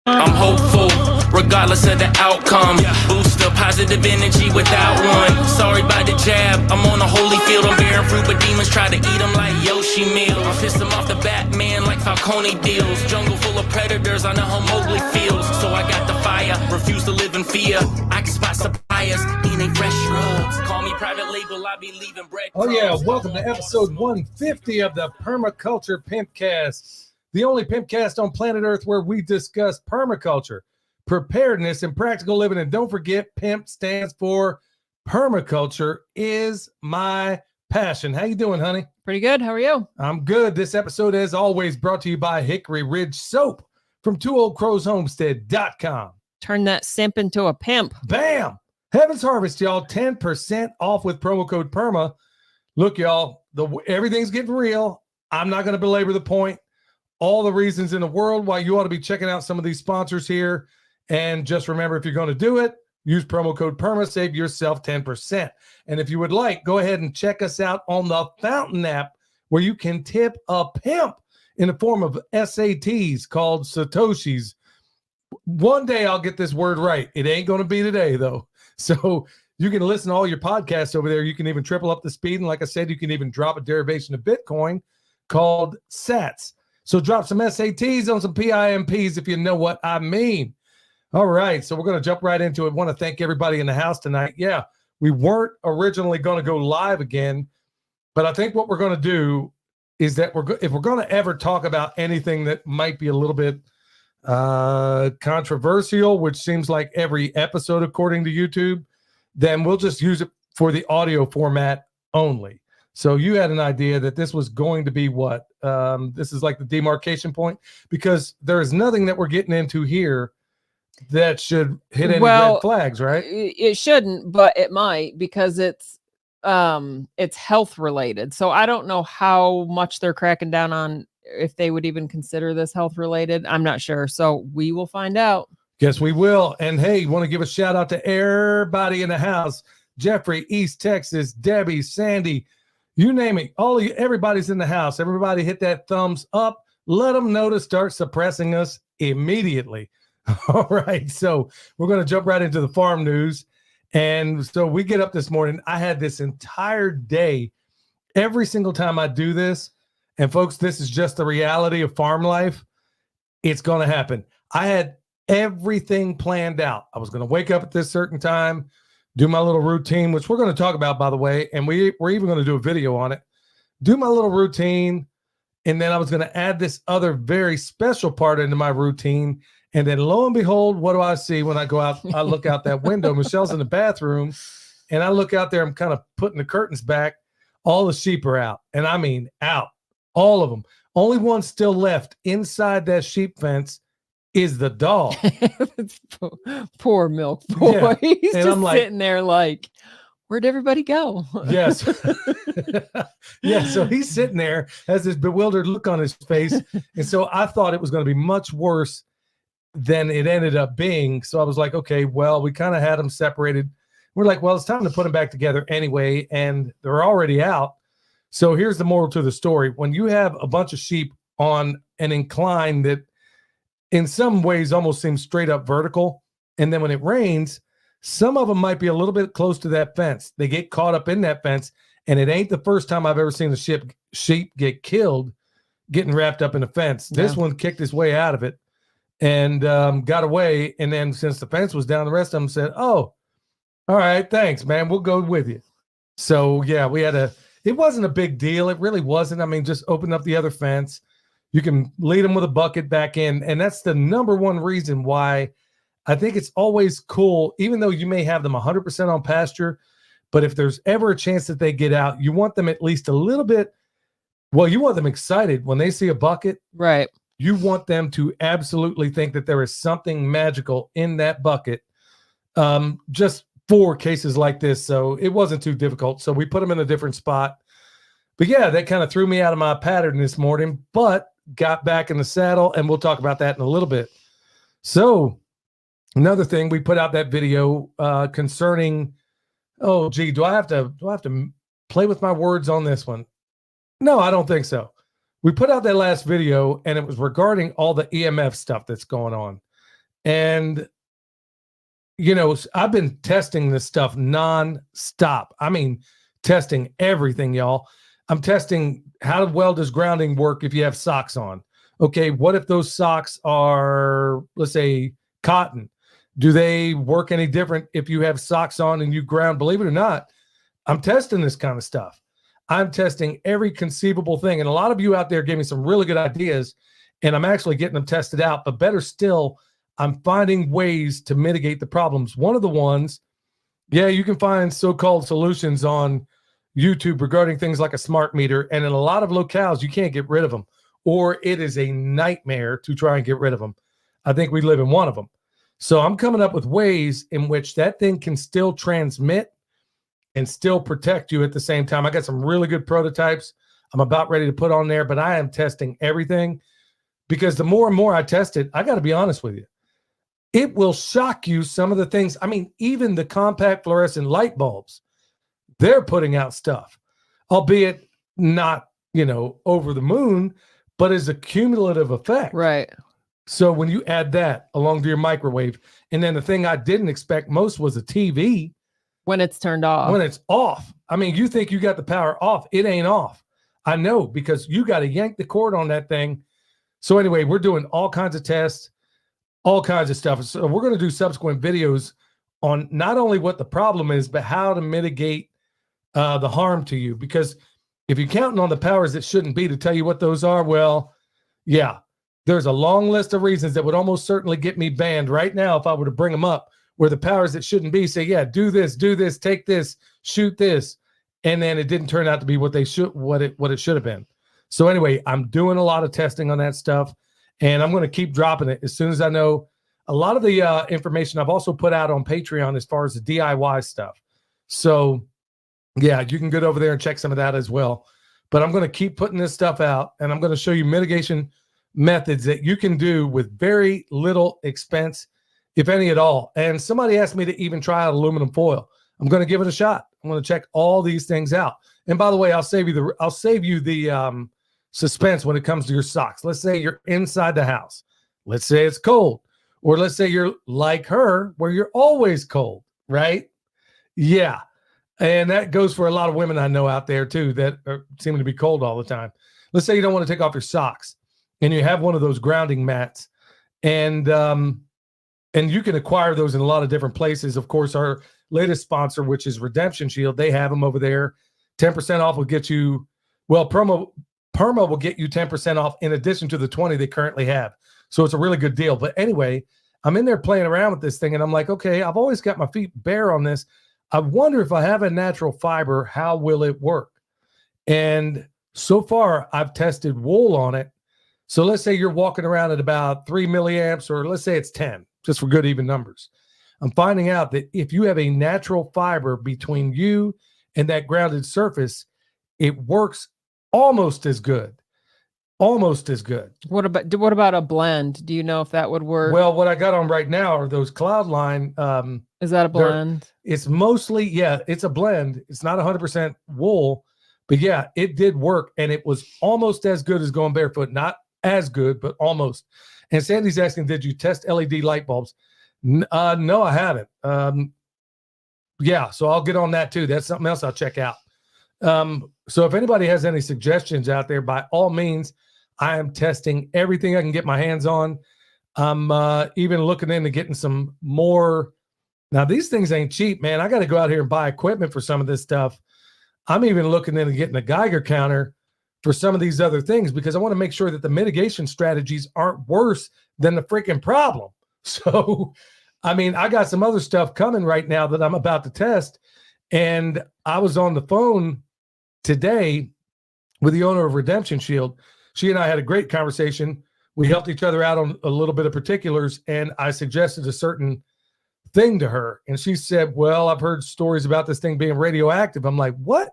I'm hopeful, regardless of the outcome. Boost the positive energy without one. Sorry about the jab, I'm on a holy field. I'm bearing fruit, but demons try to eat them like Yoshi meal. I pissed them off the Batman like Falcone deals. Jungle full of predators, I know how Mowgli feels. So I got the fire, refuse to live in fear. I can spot suppliers, eating fresh drugs. Call me private label, I be leaving bread. Oh yeah, welcome to episode 150 of the Permaculture Pimpcast. The only pimpcast on planet Earth where we discuss permaculture, preparedness, and practical living. And don't forget, PIMP stands for permaculture is my passion. How you doing, honey? Pretty good. How are you? I'm good. This episode, as always, brought to you by Hickory Ridge Soap from twooldcrowshomestead.com. Turn that simp into a pimp. Bam! Heaven's Harvest, y'all. 10% off with promo code PERMA. Look, y'all, everything's getting real. I'm not going to belabor the point. All the reasons in the world why you ought to be checking out some of these sponsors here. And just remember, if you're going to do it, use promo code PERMA, save yourself 10%. And if you would like, go ahead and check us out on the Fountain app, where you can tip a pimp in the form of SATs called Satoshis. One day I'll get this word right. It ain't going to be today, though. So you can listen to all your podcasts over there. You can even triple up the speed. And like I said, you can even drop a derivation of Bitcoin called Sats. So drop some SATs on some PIMPs if you know what I mean. All right, so we're going to jump right into it. I want to thank everybody in the house tonight. Yeah, we weren't originally going to go live again, but I think what we're going to do is that if we're going to ever talk about anything that might be a little bit controversial, which seems like every episode according to YouTube, then we'll just use it for the audio format only. So you had an idea that this was going to be what? This is like the demarcation point, because there is nothing that we're getting into here that should hit any red flags, right? It shouldn't, but it might, because it's health related. So I don't know how much they're cracking down on, if they would even consider this health related. I'm not sure. So we will find out. Guess we will. And hey, want to give a shout out to everybody in the house. Jeffrey, East Texas, Debbie, Sandy, you name it. Everybody's in the house. Everybody hit that thumbs up. Let them know to start suppressing us immediately. All right. So we're going to jump right into the farm news. And so we get up this morning. I had this entire day, every single time I do this. And folks, this is just the reality of farm life. It's going to happen. I had everything planned out. I was going to wake up at this certain time, do my little routine, which we're going to talk about, by the way, and we're even going to do a video on it. Do my little routine, and then I was going to add this other very special part into my routine, and then lo and behold, what do I see when I go out? I look out that window. Michelle's in the bathroom, and I look out there. I'm kind of putting the curtains back. All the sheep are out, and I mean out, all of them. Only one still left inside that sheep fence is the dog. Poor milk boy. Yeah. He's And just I'm like, sitting there like, where'd everybody go? Yes. Yeah. So he's sitting there, has this bewildered look on his face. And so I thought it was going to be much worse than it ended up being. So I was like, okay, well, we kind of had them separated. We're like, well, it's time to put them back together anyway. And they're already out. So here's the moral to the story. When you have a bunch of sheep on an incline that in some ways almost seems straight up vertical, and then when it rains, some of them might be a little bit close to that fence. They get caught up in that fence, and it ain't the first time I've ever seen a sheep get killed getting wrapped up in a fence. Yeah. This one kicked his way out of it and got away, and then since the fence was down, the rest of them said, oh, all right, thanks, man, we'll go with you. So yeah, it wasn't a big deal. It really wasn't. I mean, just open up the other fence. You can lead them with a bucket back in. And that's the number one reason why I think it's always cool, even though you may have them 100% on pasture, but if there's ever a chance that they get out, you want them at least a little bit, well, you want them excited when they see a bucket. Right. You want them to absolutely think that there is something magical in that bucket, just for cases like this. So it wasn't too difficult. So we put them in a different spot. But yeah, that kind of threw me out of my pattern this morning, but got back in the saddle, and we'll talk about that in a little bit. So another thing, we put out that video concerning, oh gee, do I have to play with my words on this one? No, I don't think so. We put out that last video, and it was regarding all the EMF stuff that's going on. And, you know, I've been testing this stuff non-stop. I mean, testing everything, y'all. I'm testing how well does grounding work if you have socks on? Okay, what if those socks are, let's say, cotton? Do they work any different if you have socks on and you ground? Believe it or not, I'm testing this kind of stuff. I'm testing every conceivable thing. And a lot of you out there gave me some really good ideas, and I'm actually getting them tested out. But better still, I'm finding ways to mitigate the problems. One of the ones, yeah, you can find so-called solutions on YouTube regarding things like a smart meter. And in a lot of locales, you can't get rid of them, or it is a nightmare to try and get rid of them. I think we live in one of them. So I'm coming up with ways in which that thing can still transmit and still protect you at the same time. I got some really good prototypes I'm about ready to put on there, but I am testing everything because the more and more I test it, I got to be honest with you, it will shock you some of the things. I mean, even the compact fluorescent light bulbs, they're putting out stuff, albeit not, you know, over the moon, but as a cumulative effect. Right. So when you add that along to your microwave, and then the thing I didn't expect most was a TV. When it's turned off. When it's off. I mean, you think you got the power off. It ain't off. I know, because you got to yank the cord on that thing. So anyway, we're doing all kinds of tests, all kinds of stuff. So we're going to do subsequent videos on not only what the problem is, but how to mitigate the harm to you. Because if you're counting on the powers that shouldn't be to tell you what those are, well, yeah, there's a long list of reasons that would almost certainly get me banned right now if I were to bring them up, where the powers that shouldn't be say, yeah, do this, take this, shoot this. And then it didn't turn out to be what it should have been. So anyway, I'm doing a lot of testing on that stuff, and I'm going to keep dropping it as soon as I know. A lot of the information I've also put out on Patreon as far as the DIY stuff. So yeah, you can get over there and check some of that as well. But I'm going to keep putting this stuff out, and I'm going to show you mitigation methods that you can do with very little expense, if any at all. And somebody asked me to even try out aluminum foil. I'm going to give it a shot. I'm going to check all these things out. And by the way, I'll save you the suspense when it comes to your socks. Let's say you're inside the house. Let's say it's cold, or let's say you're like her, where you're always cold, right? Yeah. And that goes for a lot of women I know out there too that are seeming to be cold all the time. Let's say you don't want to take off your socks, and you have one of those grounding mats, and you can acquire those in a lot of different places. Of course, our latest sponsor, which is Redemption Shield, they have them over there. 10% off will get you, well, Perma will get you 10% off in addition to the 20 they currently have. So it's a really good deal. But anyway, I'm in there playing around with this thing, and I'm like, okay, I've always got my feet bare on this. I wonder if I have a natural fiber, how will it work? And so far, I've tested wool on it. So let's say you're walking around at about 3 milliamps, or let's say it's 10, just for good even numbers. I'm finding out that if you have a natural fiber between you and that grounded surface, it works almost as good. Almost as good. What about a blend? Do you know if that would work? Well, what I got on right now are those Cloudline. Is that a blend? It's mostly, yeah, it's a blend. It's not 100% wool, but yeah, it did work, and it was almost as good as going barefoot. Not as good, but almost. And Sandy's asking, did you test LED light bulbs? No, I haven't. Yeah, so I'll get on that too. That's something else I'll check out. So if anybody has any suggestions out there, by all means, I am testing everything I can get my hands on. I'm even looking into getting some more. Now, these things ain't cheap, man. I got to go out here and buy equipment for some of this stuff. I'm even looking into getting a Geiger counter for some of these other things, because I want to make sure that the mitigation strategies aren't worse than the freaking problem. So, I mean, I got some other stuff coming right now that I'm about to test. And I was on the phone today with the owner of Redemption Shield. She and I had a great conversation. We helped each other out on a little bit of particulars, and I suggested a certain thing to her. And she said, well, I've heard stories about this thing being radioactive. I'm like, what?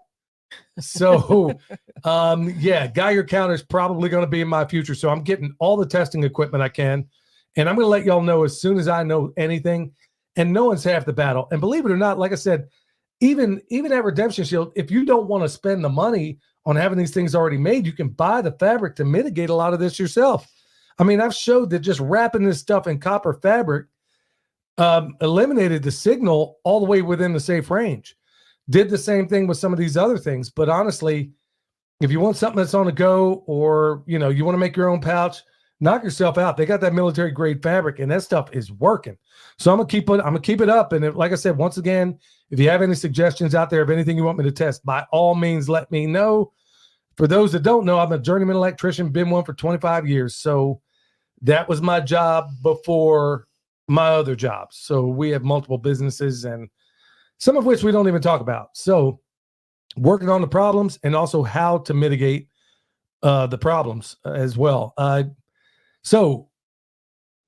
So, yeah, Geiger counter is probably going to be in my future. So I'm getting all the testing equipment I can, and I'm going to let y'all know as soon as I know anything. And no one's half the battle. And believe it or not, like I said, even at Redemption Shield, if you don't want to spend the money on having these things already made, you can buy the fabric to mitigate a lot of this yourself. I mean, I've showed that just wrapping this stuff in copper fabric eliminated the signal all the way within the safe range. Did the same thing with some of these other things. But honestly, if you want something that's on the go, or, you know, you want to make your own pouch, knock yourself out. They got that military grade fabric, and that stuff is working. So I'm gonna keep it up. And if, like I said, once again, if you have any suggestions out there of anything you want me to test, by all means, let me know. For those that don't know, I'm a journeyman electrician, been one for 25 years. So that was my job before my other jobs. So we have multiple businesses, and some of which we don't even talk about. So working on the problems and also how to mitigate the problems as well. So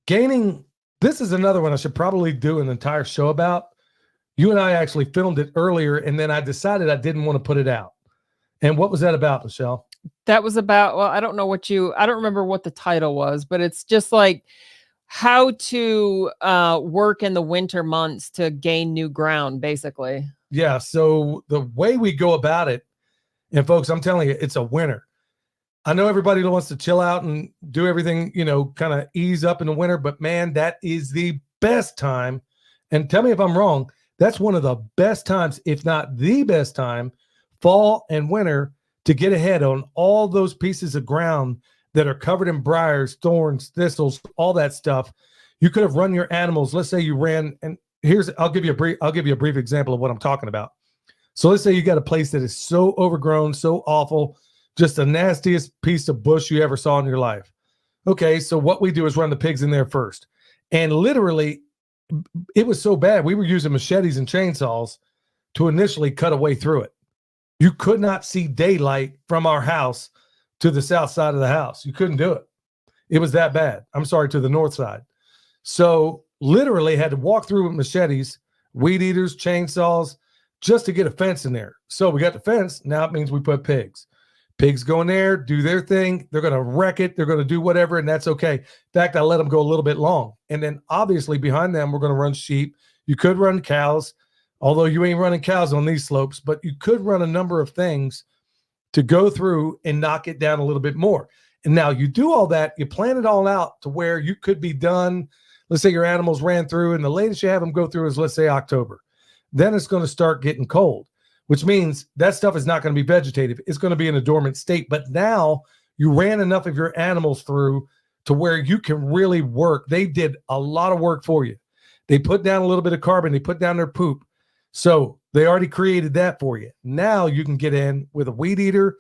gaining, this is another one I should probably do an entire show about. You and I actually filmed it earlier, and then I decided I didn't want to put it out. And what was that about, Michelle? That was about, well, I don't remember what the title was, but it's just like how to work in the winter months to gain new ground, basically. Yeah. So the way we go about it, and folks, I'm telling you, it's a winner. I know everybody wants to chill out and do everything, you know, kind of ease up in the winter, but man, that is the best time. And tell me if I'm wrong. That's one of the best times, if not the best time, fall and winter, to get ahead on all those pieces of ground that are covered in briars, thorns, thistles, all that stuff. You could have run your animals. Let's say you ran, and I'll give you a brief example of what I'm talking about. So let's say you got a place that is so overgrown, so awful, just the nastiest piece of bush you ever saw in your life. Okay, so what we do is run the pigs in there first. And literally, it was so bad, we were using machetes and chainsaws to initially cut a way through it. You could not see daylight from our house to the south side of the house. You couldn't do it. It was that bad. I'm sorry, to the north side. So literally had to walk through with machetes, weed eaters, chainsaws, just to get a fence in there. So we got the fence. Now it means we put pigs. Pigs go in there, do their thing. They're going to wreck it. They're going to do whatever, and that's okay. In fact, I let them go a little bit long. And then obviously behind them, we're going to run sheep. You could run cows, although you ain't running cows on these slopes, but you could run a number of things to go through and knock it down a little bit more. And now you do all that, you plan it all out to where you could be done. Let's say your animals ran through, and the latest you have them go through is, let's say, October. Then it's going to start getting cold, which means that stuff is not going to be vegetative. It's going to be in a dormant state. But now you ran enough of your animals through to where you can really work. They did a lot of work for you. They put down a little bit of carbon. They put down their poop. So they already created that for you. Now you can get in with a weed eater,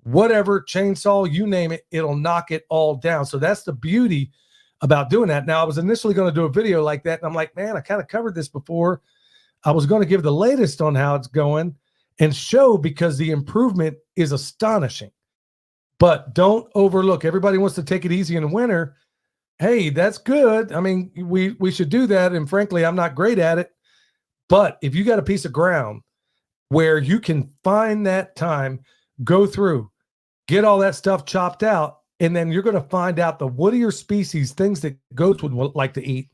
whatever, chainsaw, you name it, it'll knock it all down. So that's the beauty about doing that. Now, I was initially going to do a video like that, and I'm like, man, I kind of covered this before. I was going to give the latest on how it's going and show, because the improvement is astonishing. But don't overlook. Everybody wants to take it easy in the winter. Hey, that's good. I mean, we should do that. And frankly, I'm not great at it. But if you got a piece of ground where you can find that time, go through, get all that stuff chopped out, and then you're going to find out the woodier species, things that goats would like to eat,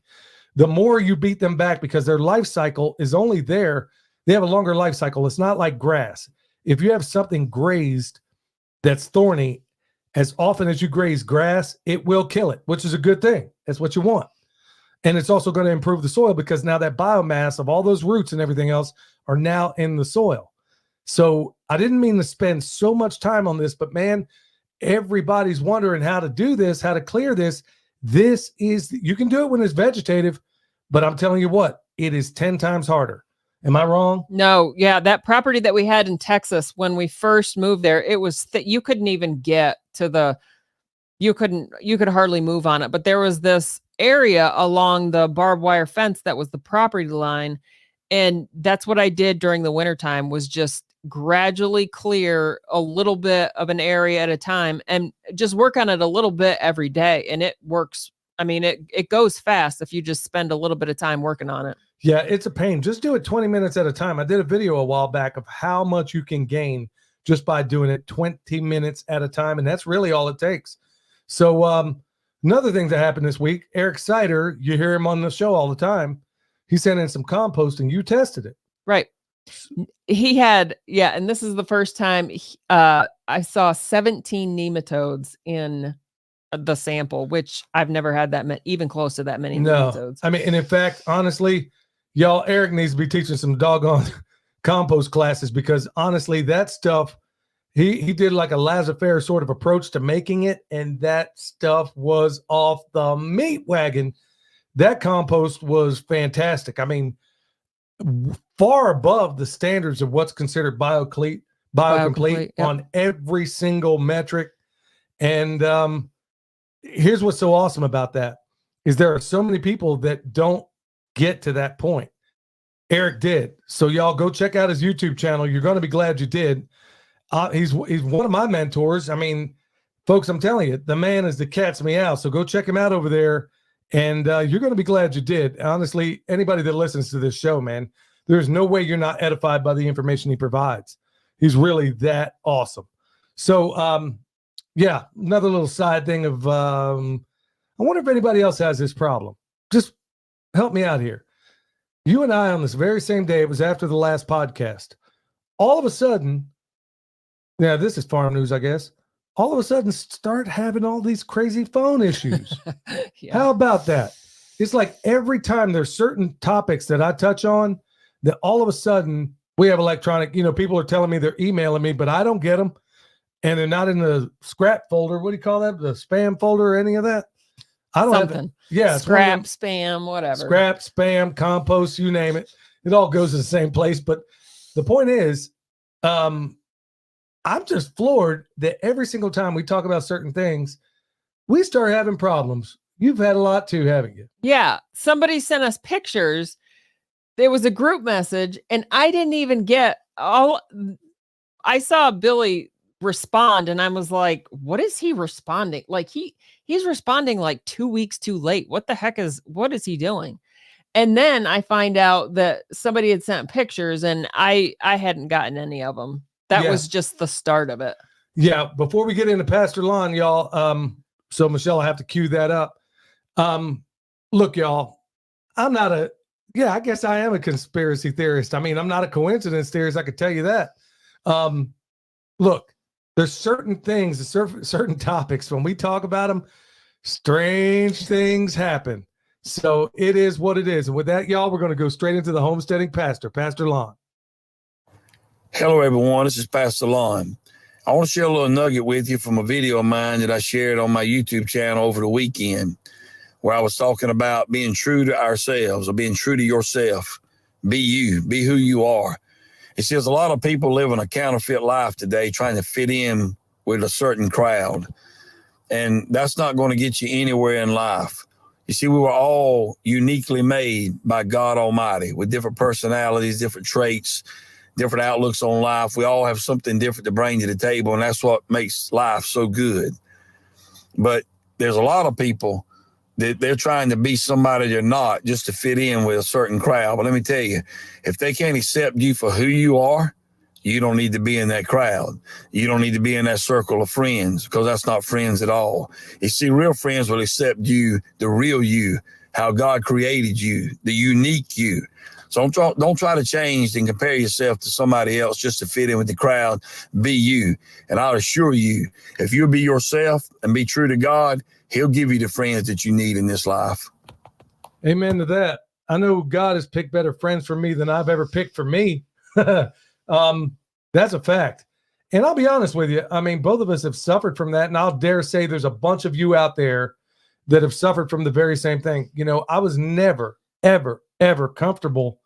the more you beat them back, because their life cycle is only there. They have a longer life cycle. It's not like grass. If you have something grazed that's thorny, as often as you graze grass, it will kill it, which is a good thing. That's what you want. And it's also going to improve the soil, because now that biomass of all those roots and everything else are now in the soil. So I didn't mean to spend so much time on this, but man, everybody's wondering how to do this, how to clear this. This is, you can do it when it's vegetative, but I'm telling you what, it is 10 times harder. Am I wrong? No. Yeah. That property that we had in Texas, when we first moved there, it was that you couldn't even get to you could hardly move on it. But there was this area along the barbed wire fence that was the property line. And that's what I did during the wintertime, was just gradually clear a little bit of an area at a time and just work on it a little bit every day. And it works. I mean, it goes fast if you just spend a little bit of time working on it. Yeah, it's a pain. Just do it 20 minutes at a time. I did a video a while back of how much you can gain just by doing it 20 minutes at a time. And that's really all it takes. So another thing that happened this week, Eric Sider, you hear him on the show all the time. He sent in some compost and you tested it. Right. He had, yeah. And this is the first time I saw 17 nematodes in the sample, which I've never had that even close to that many No, nematodes. I mean, and in fact, honestly, y'all, Eric needs to be teaching some doggone compost classes, because honestly, that stuff, he did like a laissez-faire sort of approach to making it, and that stuff was off the meat wagon. That compost was fantastic. I mean, far above the standards of what's considered biocomplete Yep. on every single metric. And here's what's so awesome about that is there are so many people that don't get to that point. Eric did. So y'all go check out his YouTube channel. You're going to be glad you did. He's one of my mentors. I mean, folks, I'm telling you, the man is the cat's meow. So go check him out over there. And you're going to be glad you did. Honestly, anybody that listens to this show, man, there's no way you're not edified by the information he provides. He's really that awesome. So, yeah, another little side thing of, I wonder if anybody else has this problem. Just help me out here. You and I on this very same day, it was after the last podcast. All of a sudden, now this is farm news, I guess. All of a sudden start having all these crazy phone issues. Yeah. How about that? It's like every time there's certain topics that I touch on that all of a sudden we have electronic, people are telling me they're emailing me, but I don't get them. And they're not in the scrap folder. What do you call that? The spam folder or any of that? I don't have that. Yeah. Scrap, spam, whatever. Scrap, spam, compost, you name it. It all goes to the same place. But the point is, I'm just floored that every single time we talk about certain things, we start having problems. You've had a lot too, haven't you? Yeah. Somebody sent us pictures. There was a group message and I didn't even get all. I saw Billy respond and I was like, what is he responding? Like he's responding like 2 weeks too late. What is he doing? And then I find out that somebody had sent pictures and I hadn't gotten any of them. That was just the start of it. Yeah. Before we get into Pastor Lon, y'all, so Michelle, I have to cue that up. Look, y'all, I guess I am a conspiracy theorist. I mean, I'm not a coincidence theorist. I could tell you that. Look, there's certain things, certain topics, when we talk about them, strange things happen. So it is what it is. And with that, y'all, we're going to go straight into the homesteading pastor, Pastor Lon. Hello, everyone. This is Pastor Lon. I want to share a little nugget with you from a video of mine that I shared on my YouTube channel over the weekend, where I was talking about being true to ourselves or being true to yourself. Be you. Be who you are. It says a lot of people living a counterfeit life today, trying to fit in with a certain crowd. And that's not going to get you anywhere in life. You see, we were all uniquely made by God Almighty with different personalities, different traits, different outlooks on life. We all have something different to bring to the table, and that's what makes life so good. But there's a lot of people that they're trying to be somebody they're not just to fit in with a certain crowd. But let me tell you, if they can't accept you for who you are, you don't need to be in that crowd. You don't need to be in that circle of friends, because that's not friends at all. You see, real friends will accept you, the real you, how God created you, the unique you. So don't try to change and compare yourself to somebody else just to fit in with the crowd. Be you. And I'll assure you, if you'll be yourself and be true to God, He'll give you the friends that you need in this life. Amen to that. I know God has picked better friends for me than I've ever picked for me. That's a fact. And I'll be honest with you. I mean, both of us have suffered from that. And I'll dare say there's a bunch of you out there that have suffered from the very same thing. I was never, ever, ever comfortable.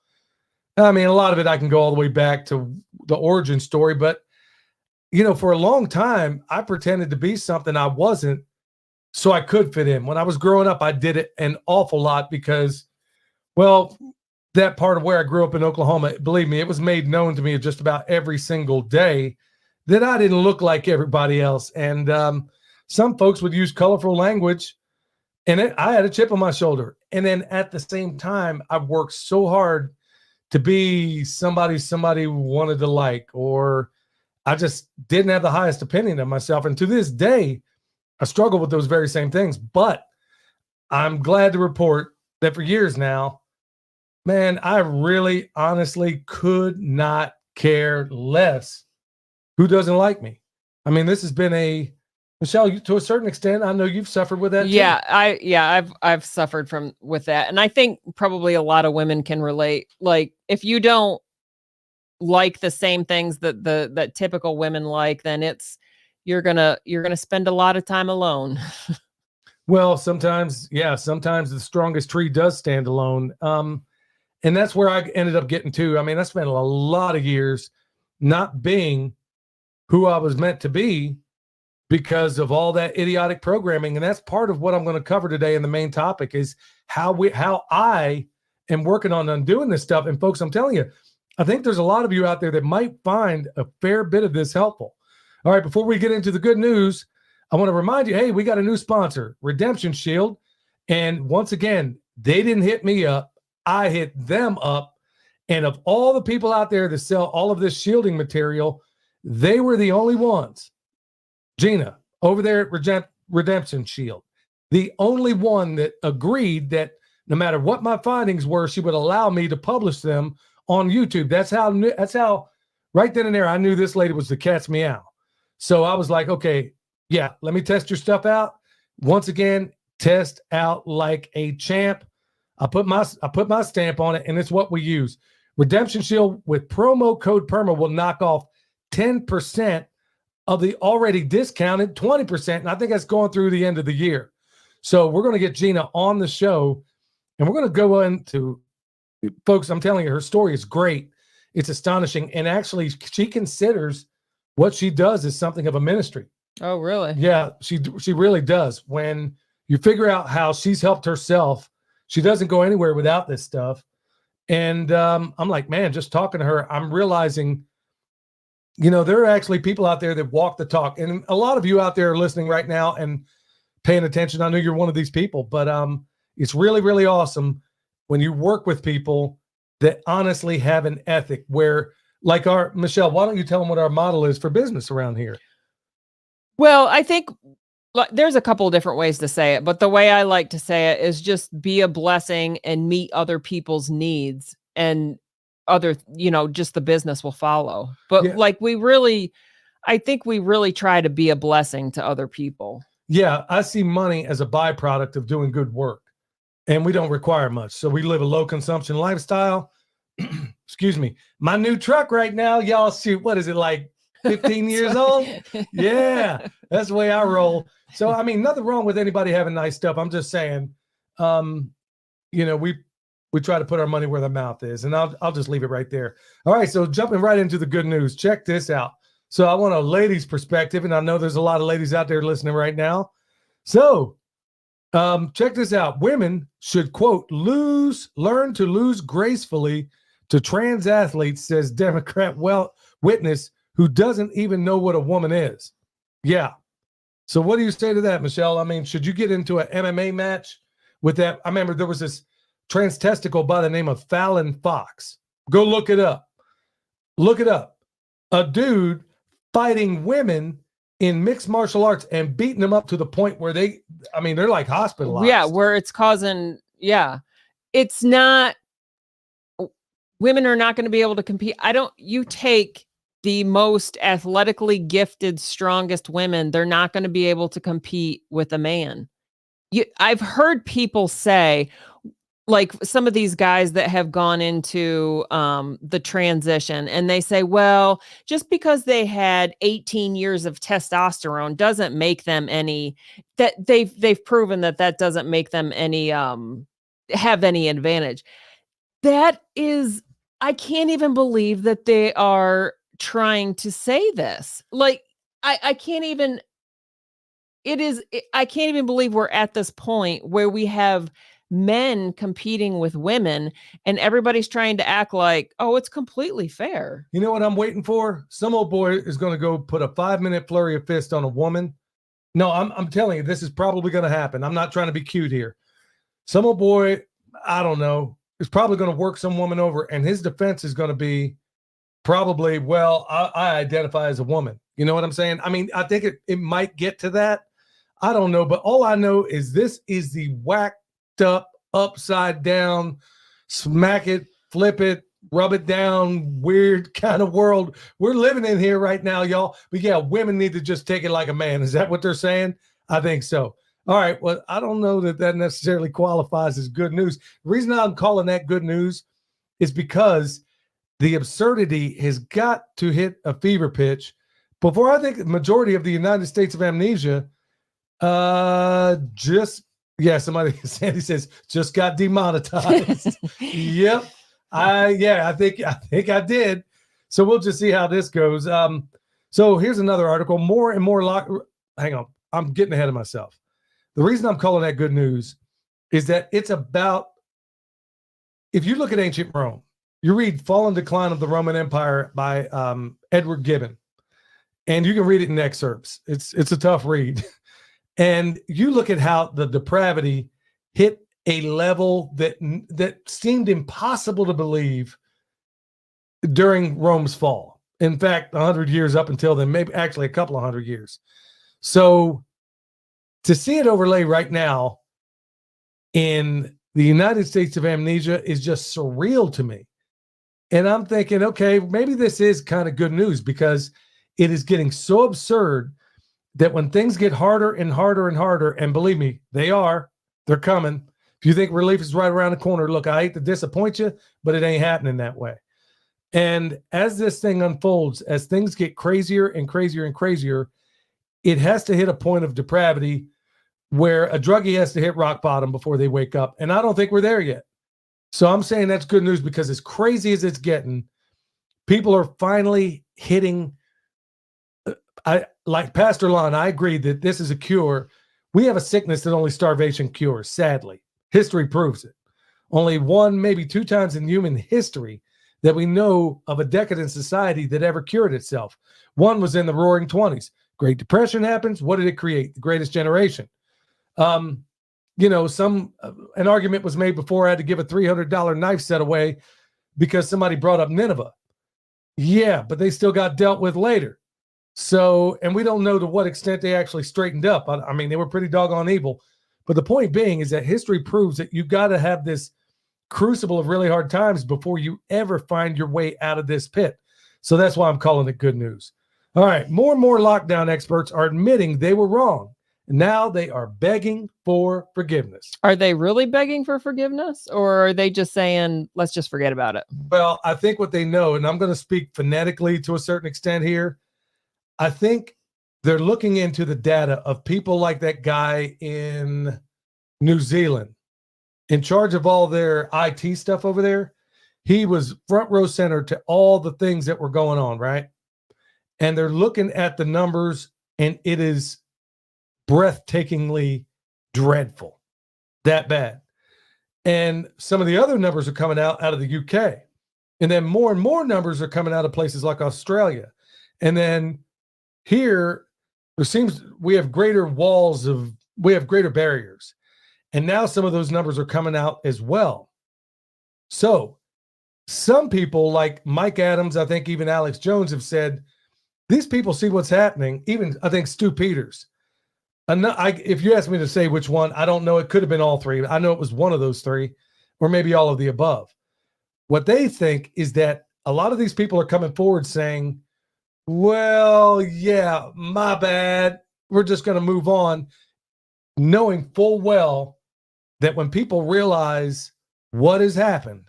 I mean, a lot of it I can go all the way back to the origin story, but for a long time, I pretended to be something I wasn't so I could fit in. When I was growing up, I did it an awful lot because, well, that part of where I grew up in Oklahoma, believe me, it was made known to me just about every single day that I didn't look like everybody else. And some folks would use colorful language, and I had a chip on my shoulder. And then at the same time, I worked so hard to be somebody wanted to like, or I just didn't have the highest opinion of myself. And to this day, I struggle with those very same things. But I'm glad to report that for years now, man, I really honestly could not care less who doesn't like me. I mean, this has been a Michelle, to a certain extent, I know you've suffered with that. Yeah, I've suffered with that. And I think probably a lot of women can relate. Like if you don't like the same things that typical women like, then you're gonna spend a lot of time alone. Well, sometimes the strongest tree does stand alone. And that's where I ended up getting to. I mean, I spent a lot of years not being who I was meant to be because of all that idiotic programming. And that's part of what I'm going to cover today in the main topic is how I am working on undoing this stuff. And folks, I'm telling you, I think there's a lot of you out there that might find a fair bit of this helpful. All right, before we get into the good news, I want to remind you, hey, we got a new sponsor, Redemption Shield. And once again, they didn't hit me up. I hit them up. And of all the people out there that sell all of this shielding material, they were the only ones. Gina, over there at Redemption Shield, the only one that agreed that no matter what my findings were, she would allow me to publish them on YouTube. That's how right then and there, I knew this lady was the cat's meow. So I was like, okay, yeah, let me test your stuff out. Once again, test out like a champ. I put my stamp on it, and it's what we use. Redemption Shield with promo code PERMA will knock off 10% of the already discounted 20%. And I think that's going through the end of the year. So we're going to get Gina on the show, and we're going to go into, folks, I'm telling you, her story is great. It's astonishing. And actually, she considers what she does is something of a ministry. Oh, really? Yeah, she really does. When you figure out how she's helped herself, she doesn't go anywhere without this stuff. And I'm like, man, just talking to her, I'm realizing, there are actually people out there that walk the talk. And a lot of you out there are listening right now and paying attention. I know you're one of these people, but it's really, really awesome when you work with people that honestly have an ethic where, like Michelle, why don't you tell them what our model is for business around here? Well, I think there's a couple of different ways to say it, but the way I like to say it is just be a blessing and meet other people's needs, and just the business will follow. But yeah. I think we really try to be a blessing to other people. Yeah, I see money as a byproduct of doing good work, and we don't require much. So we live a low consumption lifestyle. Excuse me. My new truck right now, y'all shoot, what is it, like 15 years old? Yeah, that's the way I roll. So, I mean, nothing wrong with anybody having nice stuff. I'm just saying, we try to put our money where the mouth is, and I'll just leave it right there. All right, so jumping right into the good news. Check this out. So I want a lady's perspective, and I know there's a lot of ladies out there listening right now. So check this out. Women should, quote, learn to lose gracefully to trans athletes, says Democrat witness who doesn't even know what a woman is. Yeah. So what do you say to that, Michelle? I mean, should you get into an MMA match with that? I remember there was this trans testicle by the name of Fallon Fox. Go look it up. Look it up. A dude fighting women in mixed martial arts and beating them up to the point where they're like hospitalized. Yeah, where it's causing, it's not, women are not going to be able to compete. You take the most athletically gifted, strongest women, they're not going to be able to compete with a man. I've heard people say, like some of these guys that have gone into the transition, and they say, well, just because they had 18 years of testosterone doesn't make them that they've proven that doesn't make them any have any advantage. That is, I can't even believe that they are trying to say this. Like, I can't even believe we're at this point where we have men competing with women and everybody's trying to act like, oh, it's completely fair. You know what I'm waiting for? Some old boy is going to go put a 5-minute flurry of fist on a woman. No, I'm telling you, this is probably going to happen. I'm not trying to be cute here. Some old boy, I don't know, is probably going to work some woman over, and his defense is going to be probably, well, I identify as a woman. You know what I'm saying? I mean, I think it might get to that. I don't know, but all I know is this is the whacked up, upside down, smack it, flip it, rub it down, weird kind of world we're living in here right now, y'all. But yeah, women need to just take it like a man. Is that what they're saying? I think so. All right. Well, I don't know that necessarily qualifies as good news. The reason I'm calling that good news is because the absurdity has got to hit a fever pitch before I think the majority of the United States of amnesia somebody, Sandy says, just got demonetized. Yep. I think I did. So we'll just see how this goes. So here's another article. More and more hang on. I'm getting ahead of myself. The reason I'm calling that good news is that it's about, if you look at ancient Rome, you read Fall and Decline of the Roman Empire by Edward Gibbon, and you can read it in excerpts. It's a tough read. And you look at how the depravity hit a level that seemed impossible to believe during Rome's fall. In fact, 100 years up until then, maybe actually a couple of 100 years. So to see it overlay right now in the United States of amnesia is just surreal to me. And I'm thinking, okay, maybe this is kind of good news because it is getting so absurd that when things get harder and harder and harder, and believe me, they're coming. If you think relief is right around the corner, look, I hate to disappoint you, but it ain't happening that way. And as this thing unfolds, as things get crazier and crazier and crazier, it has to hit a point of depravity where a druggie has to hit rock bottom before they wake up. And I don't think we're there yet. So I'm saying that's good news because as crazy as it's getting, people are finally hitting. Like Pastor Lon, I agree that this is a cure. We have a sickness that only starvation cures, sadly. History proves it. Only one, maybe two times in human history that we know of a decadent society that ever cured itself. One was in the Roaring 20s. Great Depression happens. What did it create? The Greatest Generation. An argument was made before I had to give a $300 knife set away because somebody brought up Nineveh. Yeah, but they still got dealt with later. So, and we don't know to what extent they actually straightened up. I mean, they were pretty doggone evil. But the point being is that history proves that you got to have this crucible of really hard times before you ever find your way out of this pit. So that's why I'm calling it good news. All right. More and more lockdown experts are admitting they were wrong. Now they are begging for forgiveness. Are they really begging for forgiveness, or are they just saying, let's just forget about it? Well, I think what they know, and I'm going to speak phonetically to a certain extent here, I think they're looking into the data of people like that guy in New Zealand in charge of all their IT stuff over there. He was front row center to all the things that were going on, right? And they're looking at the numbers, and it is breathtakingly dreadful, that bad. And some of the other numbers are coming out of the UK. And then more and more numbers are coming out of places like Australia. And then here, we have greater barriers. And now some of those numbers are coming out as well. So some people like Mike Adams, I think even Alex Jones have said, these people see what's happening. Even I think Stu Peters. If you ask me to say which one, I don't know. It could have been all three. I know it was one of those three, or maybe all of the above. What they think is that a lot of these people are coming forward saying, well, yeah, my bad. We're just going to move on, knowing full well that when people realize what has happened,